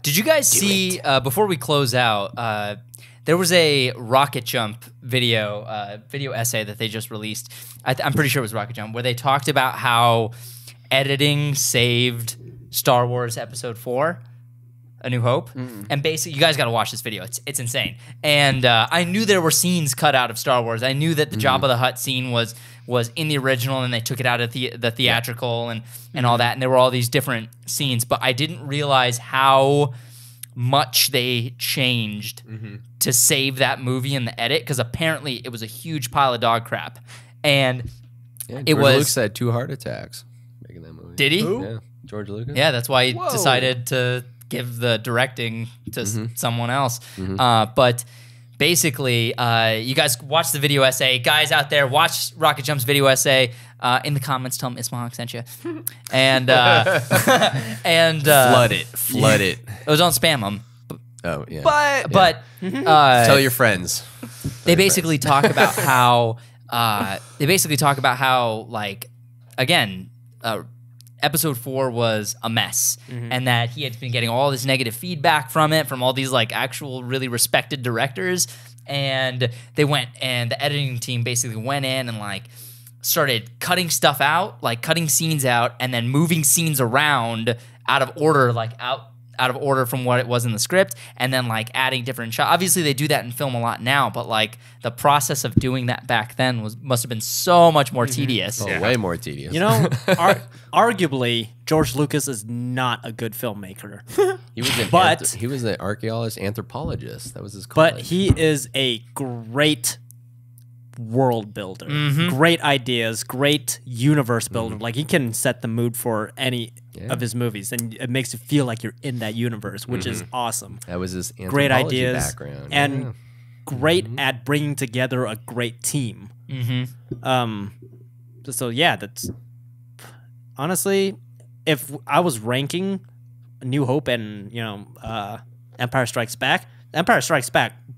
Did you guys see, before we close out, there was a Rocket Jump video essay that they just released. I'm pretty sure it was Rocket Jump, where they talked about how editing saved Star Wars Episode 4, A New Hope. And basically, you guys got to watch this video. It's insane. And I knew there were scenes cut out of Star Wars. I knew that the Jabba the Hutt scene was in the original, and they took it out of the theatrical and all that. And there were all these different scenes, but I didn't realize how much they changed to save that movie in the edit, because apparently it was a huge pile of dog crap. And it George was. Lucas had 2 heart attacks making that movie. Did he? Yeah, George Lucas. Yeah, that's why he decided to give the directing to someone else. But basically, you guys watch the video essay. Guys out there, watch Rocket Jump's video essay. In the comments, tell them Ismahawk sent you. And and Flood it. it was on spam them. Oh yeah. But Tell your friends. they basically talk about how like, again, episode 4 was a mess, and that he had been getting all this negative feedback from it, from all these like actual really respected directors. And they went, and the editing team basically went in and like started cutting stuff out, like cutting scenes out, and then moving scenes around out of order, like out of order from what it was in the script, and then like adding different shots. Obviously, they do that in film a lot now, but like the process of doing that back then must have been so much more tedious. Oh, way more tedious. You know, arguably, George Lucas is not a good filmmaker. He was an archaeologist, anthropologist. That was his college. But he is a great world builder, great ideas, great universe builder. Like, he can set the mood for any of his movies, and it makes you feel like you're in that universe, which is awesome. That was his Great anthropology ideas background. and great at bringing together a great team. So yeah, that's honestly, if I was ranking New Hope and Empire Strikes Back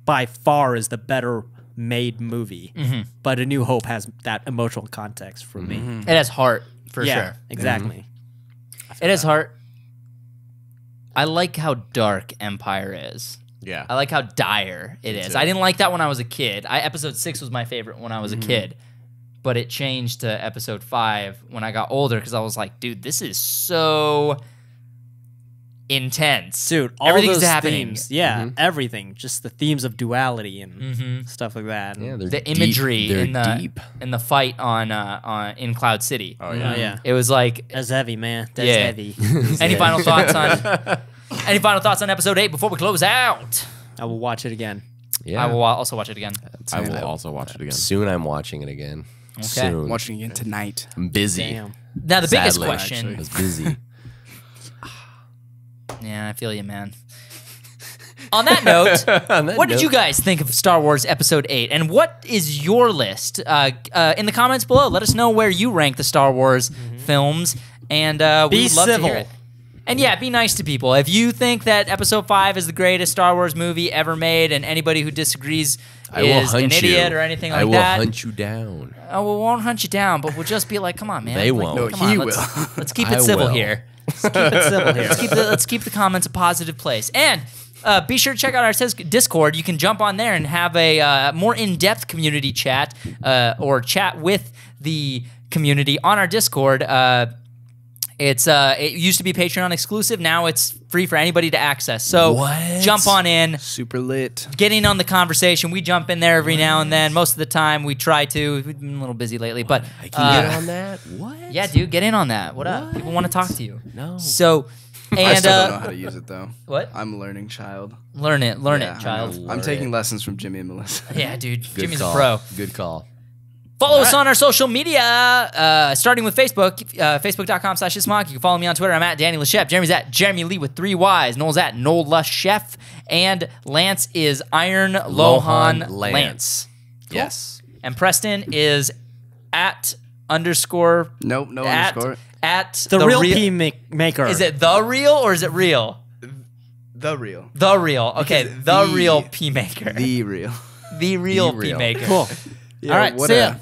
by far is the better made movie, but A New Hope has that emotional context for me. It has heart, for sure. Exactly. It has heart. I like how dark Empire is. Yeah. I like how dire it is. too. I didn't like that when I was a kid. Episode 6 was my favorite when I was a kid, but it changed to Episode 5 when I got older, because I was like, dude, this is so intense. Dude, all everything's those happening. themes, everything, just the themes of duality and stuff like that. Yeah, they're The imagery deep. in the deep. in the fight in Cloud City. Oh Oh, yeah. yeah. It was like, That's heavy, man. That's Yeah. heavy. any final thoughts on Episode 8 before we close out? I will watch it again. Yeah. I will also watch it again. I will also watch it again. Soon I'm watching it again. Okay. Soon. I'm watching it again tonight. I'm busy. Damn. Now the biggest Sadly, question. I was busy. Yeah, I feel you, man. On that note, what did you guys think of Star Wars Episode 8? And what is your list? In the comments below, let us know where you rank the Star Wars films, and Be we'd love to civil. hear it. And yeah, be nice to people. If you think that Episode 5 is the greatest Star Wars movie ever made, and anybody who disagrees I will is an hunt you. idiot or anything like I will that, hunt you down. we won't hunt you down, but we'll just be like, come on, man. They Like, won't. No, come on, he let's, will. let's keep it I civil will. here. Keep it civil here. Let's keep the comments a positive place. And be sure to check out our Discord. You can jump on there and have a more in-depth community chat or chat with the community on our Discord. It used to be Patreon exclusive. Now it's free for anybody to access. So What? jump on in. Super lit. Get in on the conversation. We jump in there every now and then. Most of the time, we try to. We've been a little busy lately, but I can get on that? What? yeah, dude, get in on that. What up? People want to talk to you. No. So, I and still don't know how to use it though. what? I'm a learning child. Learn it, Yeah, child. I'm taking lessons from Jimmy and Melissa. Yeah, dude, Good Jimmy's call. a pro. Good call. Follow us on our social media, starting with Facebook, facebook.com/ismog. You can follow me on Twitter. I'm at Danny LeChef. Jeremy's at Jeremy Lee with 3 Ys. Noel's at Noel LeChef. And Lance is Iron Lohan Lance. Cool. Yes. And Preston is at underscore. Nope, no underscore. At The real pea maker. Is it the real or is it real? The real. The real. Okay, Because the real pea maker. The real. The real pea real. maker. Cool. Yeah, All right, what see a- ya.